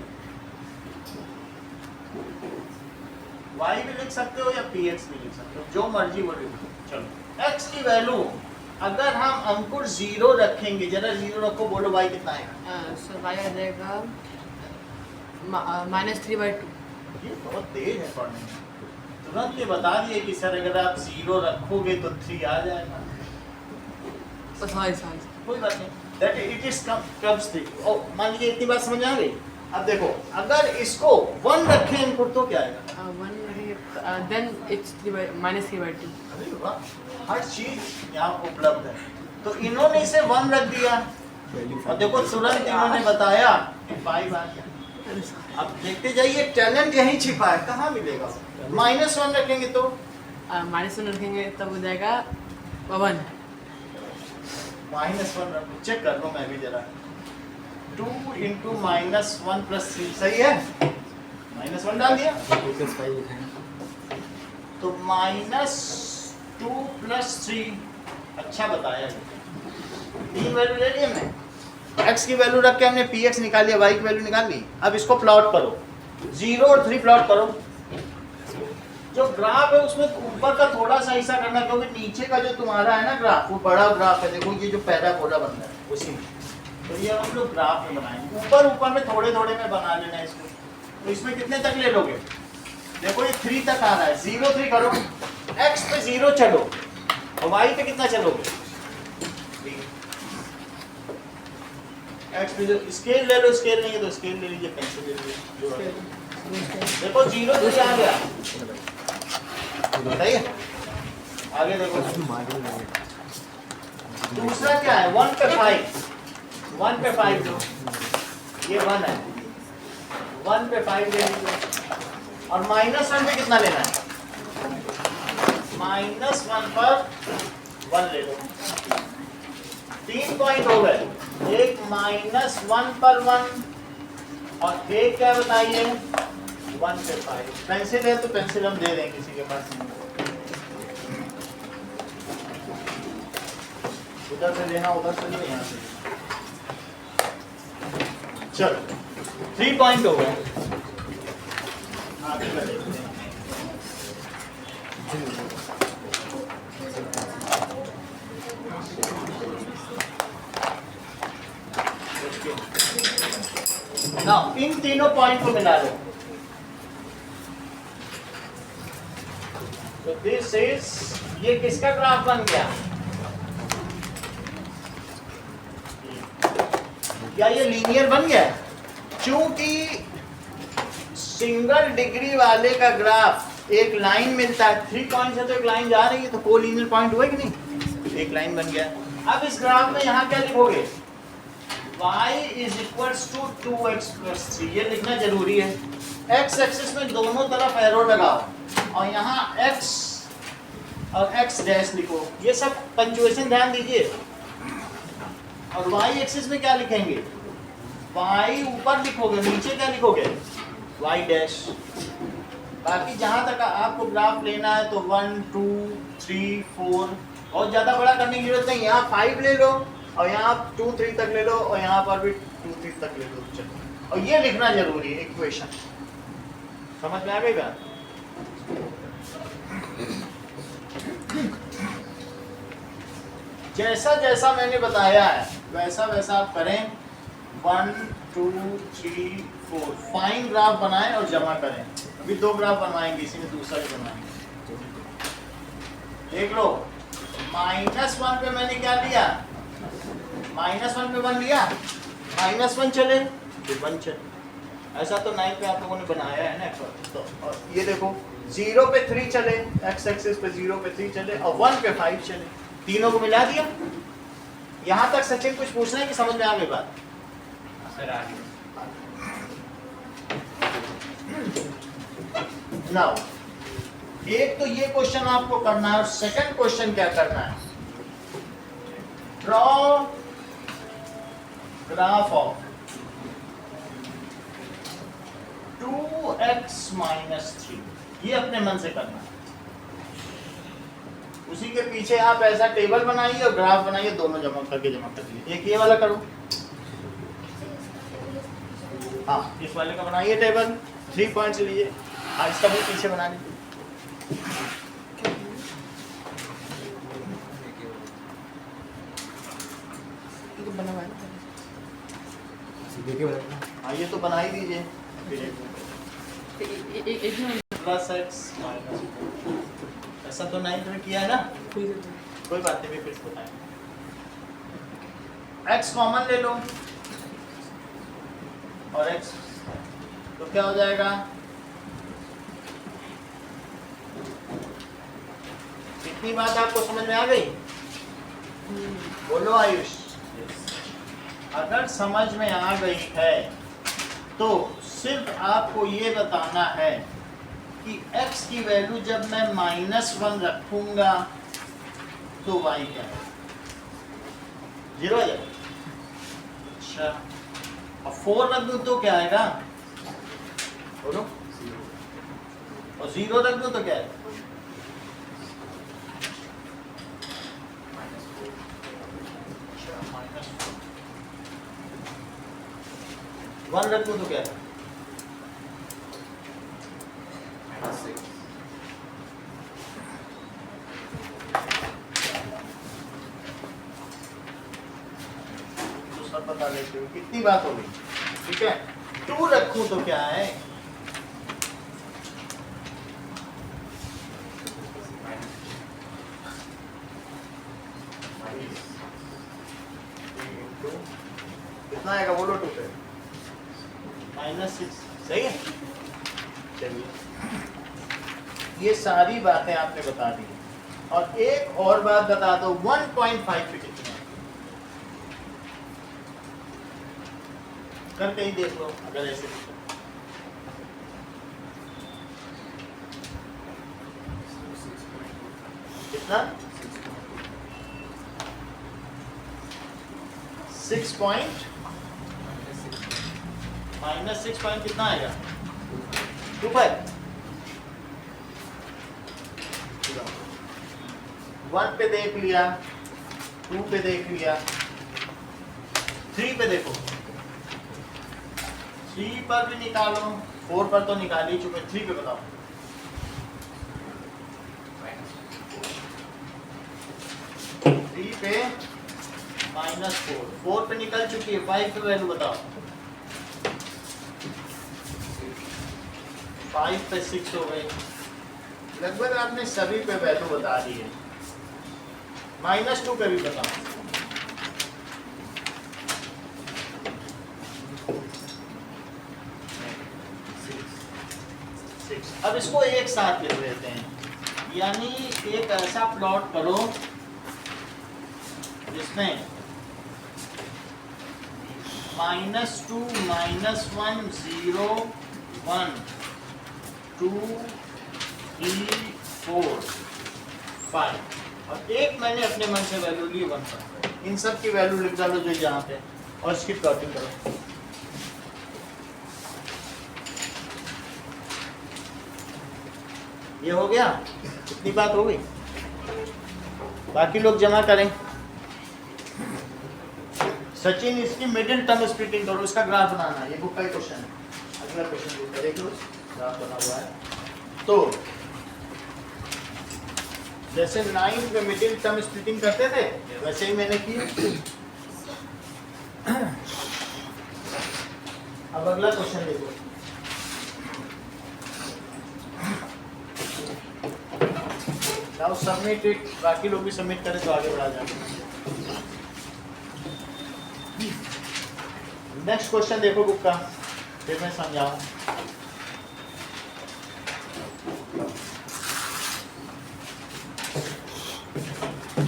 y भी लिख सकते हो या px भी लिख सकते हो, जो मर्जी वो लिख लो। चलो x की वैल्यू अगर हम अंकुर 0 रखेंगे, जरा 0 रखो, बोलो y कितना आएगा? सर y आ जाएगा -3/2। ये बहुत तेज है पढ़ने में, तुरंत ये बता दिए कि सर अगर आप 0 रखोगे तो 3 आ जाएगा। सॉरी कोई बात नहीं, दैट इट इज कम्स 3। ओ मान लीजिए इतनी बात समझ आ गई। अब देखो, अगर इसको 1 रखें इनपुट तो क्या आएगा? 1 then it's -3/2। अरे वाह, हर चीज यहाँ उपलब्ध है। तो इन्होंने इसे 1 रख दिया और देखो तुरंत इन्होंने बताया कि 5 आ गया। अब देखते जाइए, टैलेंट यहीं छिपा है, कहाँ मिलेगा? -1 रखेंगे तो -1 रखेंगे तब हो जाएगा 1। -1 रखो, चेक कर लो मैं भी जरा। 2 × -1 + 3 सही है। -1 डाल दिया तो -2 + 3। अच्छा बताया, 3 वैल्यू ले ली हमने। x की वैल्यू रख के हमने px निकाल लिया, y की वैल्यू निकाल ली। अब इसको प्लॉट करो, 0 और 3 प्लॉट करो। जो ग्राफ है उसमें ऊपर का थोड़ा सा हिस्सा करना, क्योंकि नीचे का जो तुम्हारा है ना ग्राफ, वो बड़ा ग्राफ है। देखो ये जो पैराबोला बन रहा है उसी में, तो ये हम लोग ग्राफ में बनाएंगे। ऊपर में थोड़े थोड़े में बना लेना है इसको। तो इसमें कितने तक ले लोगे? देखो ये 3 तक आ रहा है, 0 3 करो, x पे 0 चलो और y पे कितना चलोगे? x पे जो स्केल ले लो, स्केल नहीं है तो स्केल ले लीजिए, पेंसिल ले लीजिए। देखो 0 3 आ गया, बताइए आगे देखो। दूसरा क्या है? 1 पे 5, 1 पे 5 दो, ये 1 है, 1 पे 5 ले लीजिए। और -1 पे कितना लेना है? -1 पर 1 ले लो। 3 पॉइंट हो गए, एक -1 पर 1 और एक क्या बताइए 1 पे 5। पेंसिल है तो पेंसिल हम दे दें किसी के पास। उधर से लेना, उधर से नहीं, यहाँ से। चलो 3 पॉइंट हो गए, आगे बढ़ते हैं। ना इन तीनों पॉइंट को मिला लो, तो दिस इज, ये किसका ग्राफ बन गया? क्या ये लीनियर बन गया? चूंकि सिंगल डिग्री वाले का ग्राफ एक लाइन मिलता है, 3 पॉइंट है तो एक लाइन जा रही है, तो कोलिनियर पॉइंट हुआ कि नहीं? एक लाइन बन गया। अब इस ग्राफ में यहाँ क्या लिखोगे? y = 2x + 3, ये लिखना जरूरी है। x एक्सिस में दोनों तरफ एरो लगाओ और यहाँ x और x' लिखो, ये सब पंक्चुएशन ध्यान दीजिए। और y एक्सिस में क्या लिखेंगे? y ऊपर लिखोगे, नीचे क्या लिखोगे? y'। बाकी जहाँ तक आपको ग्राफ लेना है तो 1 2 3 4 बहुत ज़्यादा बड़ा करने की जरूरत नहीं, यहाँ 5 ले लो और यहाँ 2 3 तक ले लो और यहाँ पर भी 2 3 तक ले लो, चलो। और ये लिखना जरूरी है इक्वेशन, समझ में आ गई बात? जैसा जैसा मैंने बताया है वैसा वैसा आप करें। 1 2 3 4 फाइन ग्राफ बनाएं और जमा करें। अभी 2 ग्राफ बनवाएंगे, इसी में दूसरा भी बनवाएंगे। देख लो, -1 पे मैंने क्या लिया, -1 पे 1 लिया, -1 चले फिर 1 चले। ऐसा तो 9 पे आप लोगों ने बनाया है ना। तो और ये देखो 0 पे 3 चले, x एक्सिस पे 0 पे 3 चले और 1 पे 5 चले, तीनों को मिला दिया। यहाँ तक सचिन कुछ पूछना है कि समझ में आ गई बात? सर आगे नाउ एक तो ये क्वेश्चन आपको करना है और सेकंड क्वेश्चन क्या करना है, ड्रॉ ग्राफ ऑफ 2x - 3। ये अपने मन से करना है। उसी के पीछे आप ऐसा टेबल बनाइए और ग्राफ बनाइए, दोनों जमा करके जमा कर दीजिए। एक ये वाला करो, हाँ इस वाले का बनाइए टेबल, 3 पॉइंट्स लीजिए। हाँ इसका भी पीछे बना लीजिए। ये तो बना हुआ है हाँ ये तो बना ही दीजिए। फिर एक ही प्लस x माइनस, ऐसा तो 9 में किया है ना, कोई बात नहीं, फिर इसको बताएं। x कॉमन ले लो और x तो क्या हो जाएगा, इतनी बात आपको समझ में आ गई? बोलो आयुष। अगर समझ में आ गई है तो सिर्फ आपको ये बताना है कि x की वैल्यू जब मैं -1 रखूंगा तो y क्या है, 0 है। अच्छा और 4 रख दूं तो क्या आएगा, बोलो, और 0 रख दूं तो क्या है, -1 रख दूं तो क्या है, बता देते हो कितनी बात होगी। ठीक है, 2 रखूं तो क्या है, कितना आएगा बोलो, 2 पे -6, सही है। चलिए ये सारी बातें आपने बता दी और एक और बात बता दो, 1.5 पे कितना करके ही देख लो। अगर ऐसे कितना 6 पॉइंट -6 पॉइंट कितना आएगा, 2.5। 1 पे देख लिया, 2 पे देख लिया, 3 पे देखो, 3 पर भी निकालो, 4 पर तो निकाल ही चुके, 3 पे बताओ। थ्री पे -4, 4 पे निकल चुकी है, 5 पे वैल्यू बताओ, 5 पे 6 हो गई। लगभग आपने सभी पे वैल्यू बता दी है। -2 पे भी बताओ, अब इसको एक साथ लिख लेते हैं, यानी एक ऐसा प्लॉट करो जिसमें -2 -1 0 1 2 3 4 5 और एक मैंने अपने मन से वैल्यू ली 1 पर। इन सब की वैल्यू लिख डालो जो यहाँ पे और इसकी प्लॉटिंग करो। ये हो गया, कितनी बात हो गई। बाकी लोग जमा करें। सचिन इसकी मिडिल टर्म स्प्लिटिंग करो, इसका ग्राफ बनाना है, ये बुक का ही क्वेश्चन है। अगला क्वेश्चन देख लो, ग्राफ बना हुआ है। तो जैसे 9th में मिडिल टर्म स्प्लिटिंग करते थे वैसे ही मैंने की। अब अगला क्वेश्चन देखो, नाउ सबमिट इट। बाकी लोग भी सबमिट करें तो आगे बढ़ा जाए। नेक्स्ट क्वेश्चन देखो बुक का, फिर मैं समझाऊं।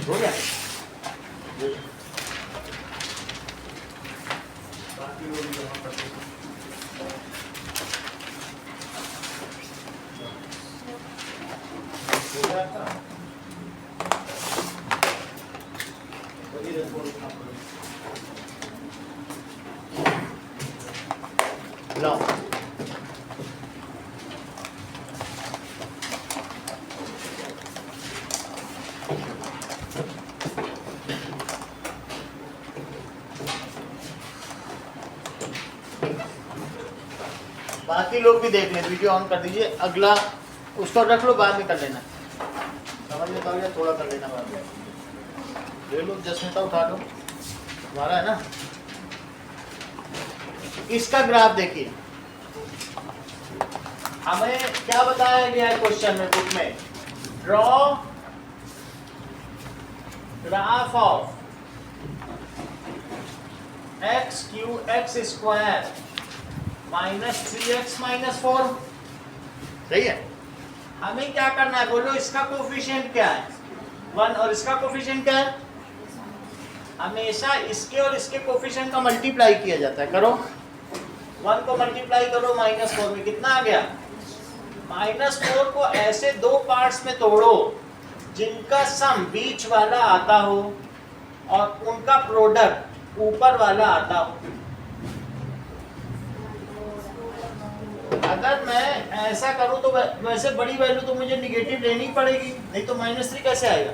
हो गया? बाकी लोग जमा करते हैं। हो गया था? वही रिपोर्ट उठा पड़ो। लाओ। बाकी लोग भी देख लें, वीडियो ऑन कर दीजिए। अगला उसको रख लो, बाद में कर लेना। समझ में तो आ गया, थोड़ा कर लेना बाद में। ले लो 10 मिनट उठा लो, तुम्हारा है ना। इसका ग्राफ देखिए, हमें क्या बताया गया है क्वेश्चन में, बुक में, draw graph of x Q x square minus 3x minus 4। सही है। हमें क्या करना है बोलो, इसका कोफिशिएंट क्या है 1 और इसका कोफिशिएंट क्या है। हमेशा इसके और इसके कोफिशिएंट का मल्टीप्लाई किया जाता है। करो, 1 को मल्टीप्लाई करो -4 में, कितना आ गया -4 को ऐसे दो पार्ट्स में तोड़ो जिनका सम बीच वाला आता हो और उनका प्रोडक्ट ऊपर वाला आता हो। अगर मैं ऐसा करूं तो वैसे बड़ी वैल्यू तो मुझे निगेटिव लेनी पड़ेगी, नहीं तो -3 कैसे आएगा।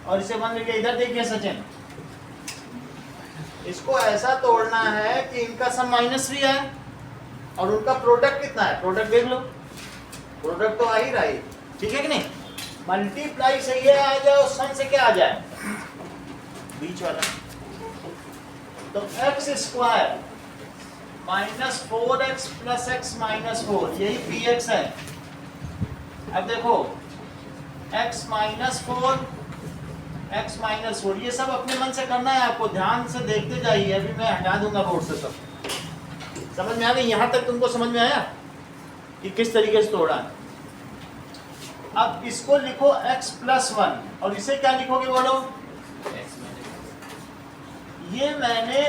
और इसे 1 लेके इधर देखिए सचिन, इसको ऐसा तोड़ना है कि इनका सम -3 है और उनका प्रोडक्ट कितना है। प्रोडक्ट देख लो, प्रोडक्ट तो आ ही रहा है, ठीक है कि नहीं। मल्टीप्लाई से ये आ जाए और सम से क्या आ जाए, बीच वाला। तो x square -4x plus x minus 4, यही px है। अब देखो x -4 x -4, ये सब अपने मन से करना है आपको, ध्यान से देखते जाइए। अभी मैं हटा दूंगा बोर्ड से सब। समझ में आ गई? यहाँ तक तुमको समझ में आया कि किस तरीके से तोड़ा है। अब इसको लिखो x + 1 और इसे क्या लिखोगे बोलो। ये मैंने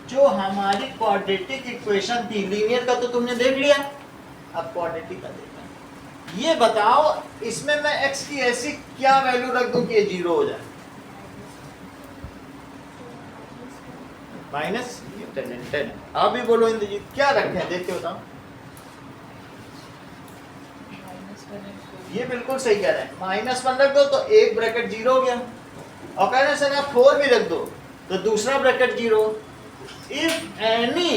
जो हमारी क्वाड्रेटिक इक्वेशन थी, लीनियर का तो तुमने देख लिया, अब क्वाड्रेटिक का देखना। ये बताओ इसमें मैं x की ऐसी क्या वैल्यू रख दूं कि ये 0 हो जाए। -10। अब भी बोलो इंद्रजीत क्या रखें, देख के बताओ। ये बिल्कुल सही कह रहे हैं, -1 रख दो तो एक ब्रैकेट 0 हो गया। और कह रहे सर आप 4 भी रख दो तो दूसरा bracket 0। If any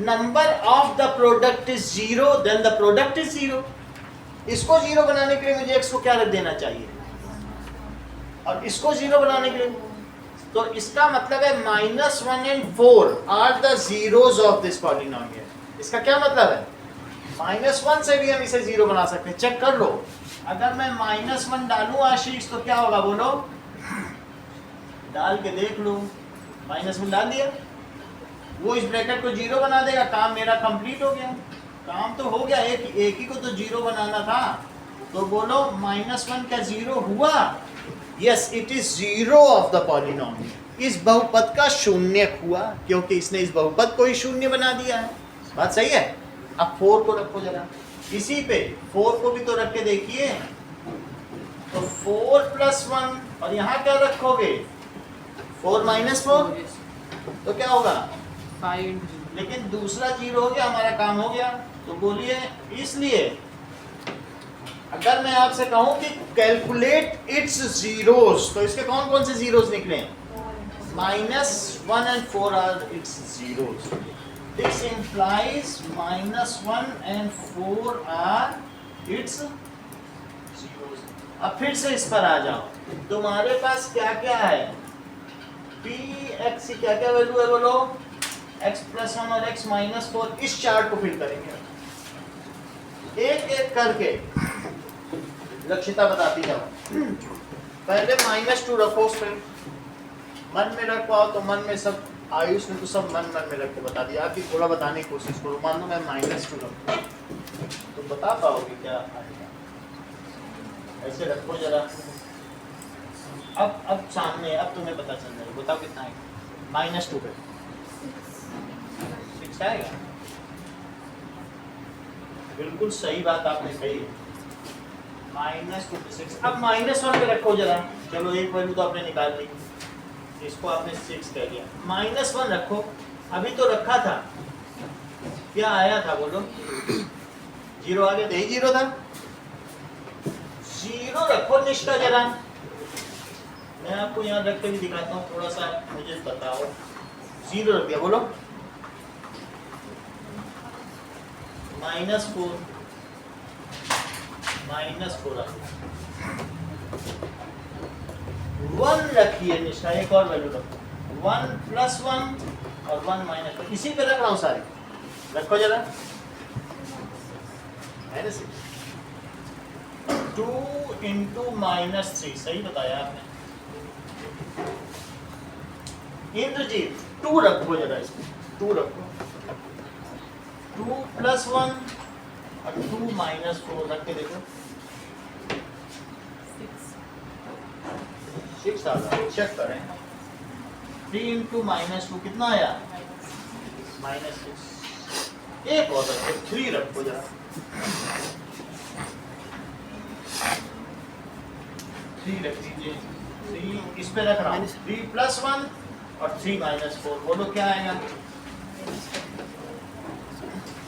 number of the product is 0, then the product is 0. इसको 0 बनाने के लिए मुझे x को क्या रख देना चाहिए, और इसको 0 बनाने के लिए, तो इसका मतलब है -1 and 4 are the zeros of this polynomial। इसका क्या मतलब है, -1 से भी हम इसे 0 बना सकते हैं। चेक कर लो, अगर मैं -1 डालूं आशीष तो क्या होगा बोलो, डाल के देख लो। -1 डाल दिया, वो इस ब्रैकेट को 0 बना देगा, काम मेरा कंप्लीट हो गया। काम तो हो गया, एक ही को तो 0 बनाना था। तो बोलो -1 क्या 0 हुआ। Yes, it is 0 of the polynomial. इस बहुपद का शून्य हुआ क्योंकि इसने इस बहुपद को ही शून्य बना दिया है। बात सही है। अब 4 को रखो जरा, इसी पे 4 को भी तो रख के देखिए। तो 4 + 1 और यहाँ क्या रखोगे, 4 - 4 तो क्या होगा 5। लेकिन दूसरा 0 हो गया, हमारा काम हो गया। तो बोलिए, इसलिए अगर मैं आपसे कहूं कि कैलकुलेट इट्स जीरोस, तो इसके कौन कौन से जीरोस निकले? -1 and 4 are its zeros. This implies -1 and 4 are its zeros. अब फिर से इस पर आ जाओ, तुम्हारे पास क्या क्या है? p x की क्या क्या वैल्यू है बोलो? x + 1 और x - 4। इस चार्ट को फिल करेंगे एक एक करके। लक्षिता बताती जाओ। पहले -2 रखो, उस पर मन में रख पाओ तो मन में सब, आयुष ने तो सब मन में रख के बता दिया। आप भी थोड़ा बताने की कोशिश करो। मान लो मैं -2 रखूं तो बता पाओगे क्या आएगा? ऐसे रखो जरा। अब सामने, अब तुम्हें पता चल जाएगा। बताओ कितना आएगा -2 पे? 6 आएगा। बिल्कुल सही बात आपने कही है, -2 पे 6। अब -1 पे रखो जरा। चलो एक वैल्यू तो आपने निकाल ली, इसको आपने 6 कह दिया। -1 रखो, अभी तो रखा था, क्या आया था बोलो? 0 आ गया, यही 0 था। 0 रखो निष्ठा जरा। मैं आपको यहाँ रख के भी दिखाता हूँ, थोड़ा सा मुझे बताओ। 0 रख दिया, बोलो। -4 1 रखिए निष्ठा, एक और वैल्यू रखो। 1 + 1 और 1 - 1। इसी पे रख रहा हूँ सारी, रखो जरा। है ना? 2 × -3, सही बताया आपने। इंद्रजीत 2 रखो जरा, इसमें 2 रखो। 2 + 1 और 2 - 4 रख के देखो। 6 आ गया, चेक करें। 3 × -2 कितना आया? -6। एक और रखो, 3 रखो जरा। 3 रख दीजिए। 3 इस पे रख रहा हूँ। 3 + 1 और 3 - 4, बोलो क्या आएगा?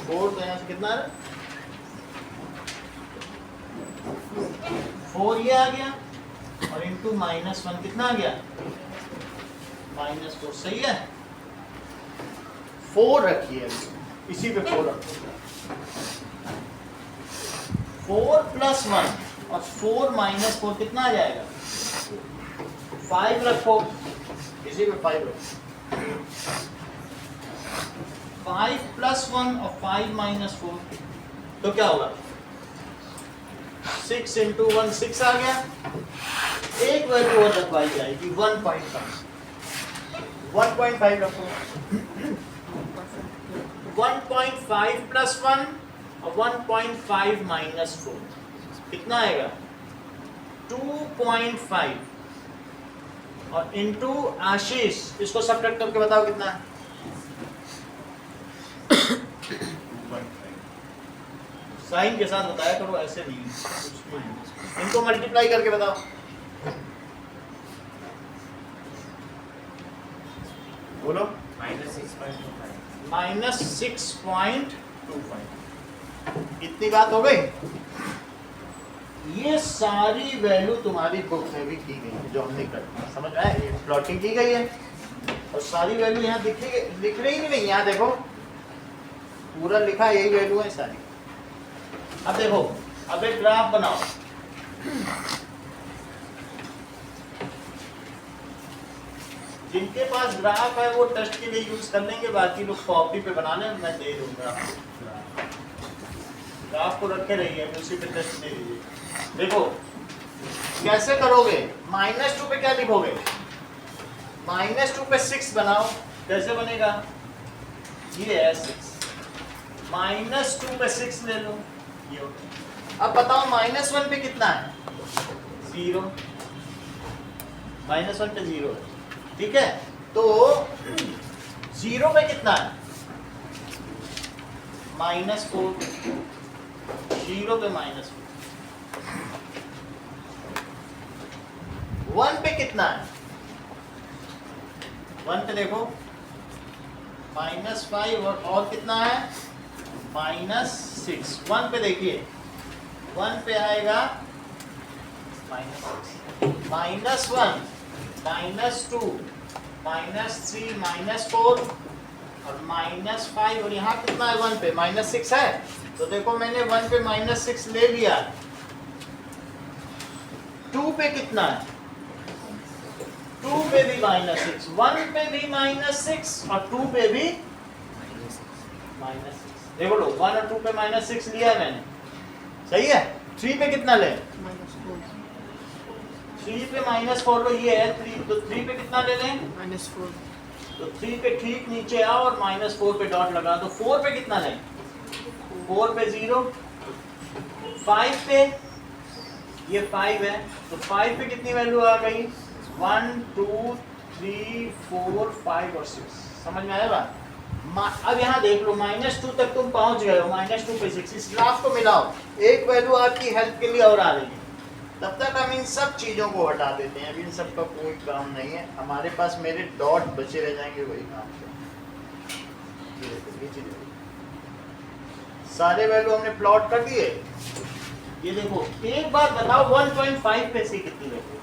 4 तो यहाँ से कितना है? 4 ये आ गया, और इंटू -1 कितना आ गया? -4। सही है। 4 रखिए, इसी पे 4 रखो। 4 + 1 और 4 - 4 कितना आ जाएगा? 5 रखो, इसी पे 5 रखो। 5 + 1 और 5 - 4 तो क्या होगा? 6 × 1 6 आ गया। एक वैल्यू और रखवाई जाएगी, 1.5। 1.5 रखो। 1.5 + 1 और 1.5 - 4 कितना आएगा? 2.5 और इंटू आशीष, इसको सब्ट्रैक्ट करके बताओ कितना है? 2.5। साइन के साथ बताया करो, ऐसे नहीं। इनको मल्टीप्लाई करके बताओ। बोलो। -6.25। इतनी बात हो गई। ये सारी वैल्यू तुम्हारी बुक में भी की गई है, जो हमने कर, समझ आया? ये प्लॉटिंग की गई है और सारी वैल्यू यहाँ दिख रही नहीं। यहाँ देखो, पूरा लिखा, यही वैल्यू है सारी। अब देखो, अब एक ग्राफ बनाओ। जिनके पास ग्राफ है वो टेस्ट के लिए यूज कर लेंगे, बाकी लोग कॉपी पे बना लें, मैं दे दूंगा। ग्राफ को रखे रहिए, उसी पे टेस्ट दे दीजिए। देखो कैसे करोगे? -2 पे क्या लिखोगे? -2 पे 6 बनाओ। कैसे बनेगा? ये है 6। -2 पे 6 ले लो, ये हो गया। अब बताओ -1 पे कितना है? 0। -1 पे 0 है, ठीक है? तो 0 पे कितना है? -4। 0 पे -4। 1 पे कितना है? 1 पे देखो -5 और कितना है? -6। 1 पे देखिए 1 पे आएगा -1, -2, -3, -4 और -5 और यहाँ कितना है 1 पे -6 है। तो देखो मैंने 1 पे -6 ले लिया। 2 पे कितना है? 2 पे भी -6, 1 पे भी -6 और 2 पे भी -6। देखो लो 1 और 2 पे -6 लिया है मैंने, सही है। 3 पे कितना ले? -3 पे -4 लो, ये है 3, तो 3 पे कितना ले लें? -4 तो 3 पे ठीक नीचे आओ और -4 पे डॉट लगा दो। 4 पे कितना लें? 4 पे 0, 5 पे ये 5 है, तो 5 पे कितनी वैल्यू आ गई? 1, 2, 3, 4, 5 और 6। समझ में आया बात? अब यहाँ देख लो -2 तक तुम पहुंच गए हो, -2 पे 6। इस ग्राफ को मिलाओ, एक वैल्यू आपकी हेल्प के लिए और आ रही है। तब तक हम इन सब चीज़ों को हटा देते हैं, अभी इन सब का कोई काम नहीं है हमारे पास। मेरे डॉट बचे रह जाएंगे, वही काम से सारे वैल्यू हमने प्लॉट कर दिए। ये देखो एक बार बताओ 1.5 पे से कितनी वैल्यू?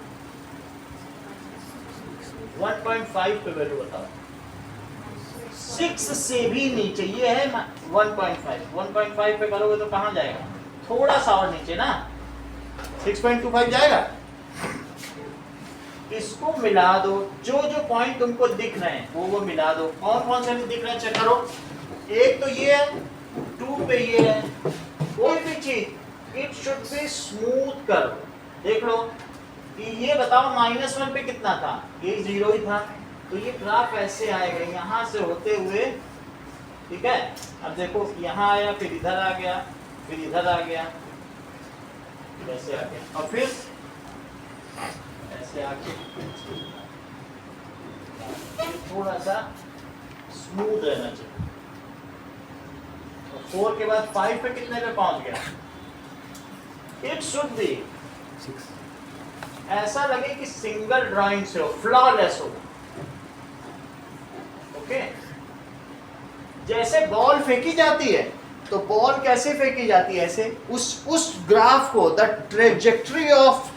1.5 पे वैल्यू बताओ। 6 से भी नीचे ये है 1.5। 1.5 पे करोगे तो कहाँ जाएगा? थोड़ा सा और नीचे ना, 6.25 जाएगा। इसको मिला दो, जो जो पॉइंट तुमको दिख रहे हैं वो मिला दो। कौन कौन से दिख रहे हैं चेक करो। एक तो ये है, 2 पे ये है। कोई भी चीज इट शुड बी स्मूथ करो। देख लो कि ये बताओ -1 पे कितना था? ये 0 ही था, तो ये ग्राफ ऐसे आएगा यहाँ से होते हुए, ठीक है। अब देखो यहाँ आया, फिर इधर आ गया, फिर इधर आ गया, ऐसे आ गया और फिर ऐसे आके थोड़ा सा स्मूथ रहना चाहिए। और 4 के बाद 5 पे कितने पे पहुंच गया? इट शुड बी ऐसा लगे कि सिंगल ड्राइंग से हो, फ्लॉलेस हो। ओके, जैसे बॉल फेंकी जाती है तो बॉल कैसे फेंकी जाती है? ऐसे उस ग्राफ को, the trajectory of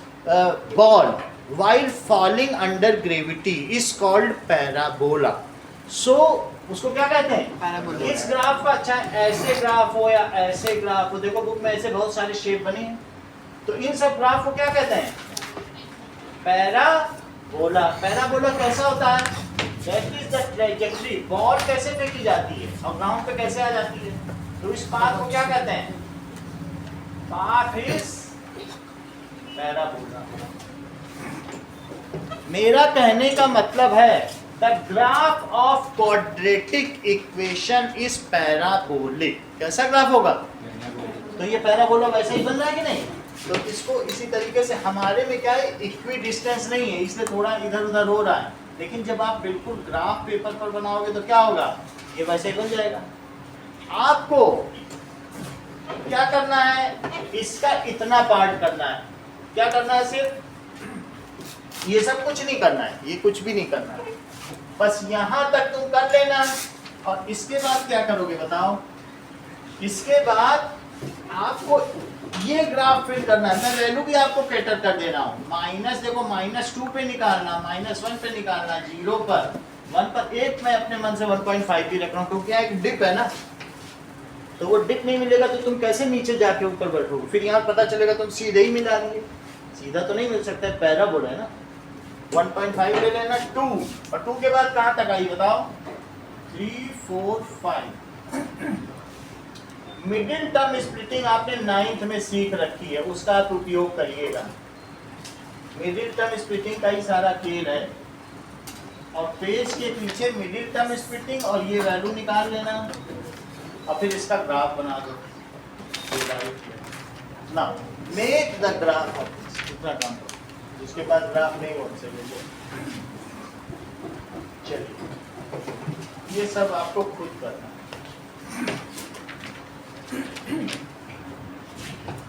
ball while falling under gravity is called parabola. So उसको क्या कहते हैं? Parabola. इस ग्राफ का, अच्छा ऐसे ग्राफ हो या ऐसे ग्राफ हो, देखो बुक में ऐसे बहुत सारे शेप बने हैं, तो इन सब ग्राफ को क्या कहते हैं? पैराबोला। पैराबोला कैसा होता है? That is the trajectory. Ball कैसे फेंकी जाती है और ग्राउंड पे कैसे आ जाती है, तो इस पाथ को क्या कहते हैं? Path is parabola. मेरा कहने का मतलब है the graph of quadratic equation is parabolic. कैसा ग्राफ होगा? तो ये पैराबोला वैसे ही बन रहा है कि नहीं? तो इसको इसी तरीके से, हमारे में क्या है, इक्वी डिस्टेंस नहीं है इसलिए थोड़ा इधर उधर हो रहा है, लेकिन जब आप बिल्कुल ग्राफ पेपर पर बनाओगे तो क्या होगा? ये वैसे ही बन जाएगा। आपको क्या करना है? इसका इतना पार्ट करना है। क्या करना है? सिर्फ ये सब कुछ नहीं करना है, ये कुछ भी नहीं करना है, बस यहाँ तक तुम कर लेना। और इसके बाद क्या करोगे बताओ? इसके बाद आपको ये ग्राफ फिल करना है। मैं वैल्यू भी आपको कैटर कर दे रहा हूँ। माइनस देखो, -2 पे निकालना, -1 पे निकालना, 0 पर, 1 पर। एक मैं अपने मन से 1.5 भी रख रहा हूँ क्योंकि यहाँ एक डिप है ना, तो वो डिप नहीं मिलेगा तो तुम कैसे नीचे जाके ऊपर बैठोगे? फिर यहाँ पता चलेगा तुम सीधे ही मिला लिए। सीधा तो नहीं मिल सकता है, पैराबोला है ना। 1.5 ले लेना, 2, और 2 के बाद कहाँ तक आई बताओ? 3, 4, 5। मिडिल टर्म स्प्लिटिंग आपने 9th में सीख रखी है, उसका आप उपयोग करिएगा। मिडिल टर्म स्प्लिटिंग का ही सारा खेल है। और पेज के पीछे मिडिल टर्म स्प्लिटिंग और ये वैल्यू निकाल लेना और फिर इसका ग्राफ बना दो। ना make the graph of this, इतना काम करो। जिसके पास ग्राफ नहीं हो उनसे ले लो। चलिए, ये सब आपको खुद करना है।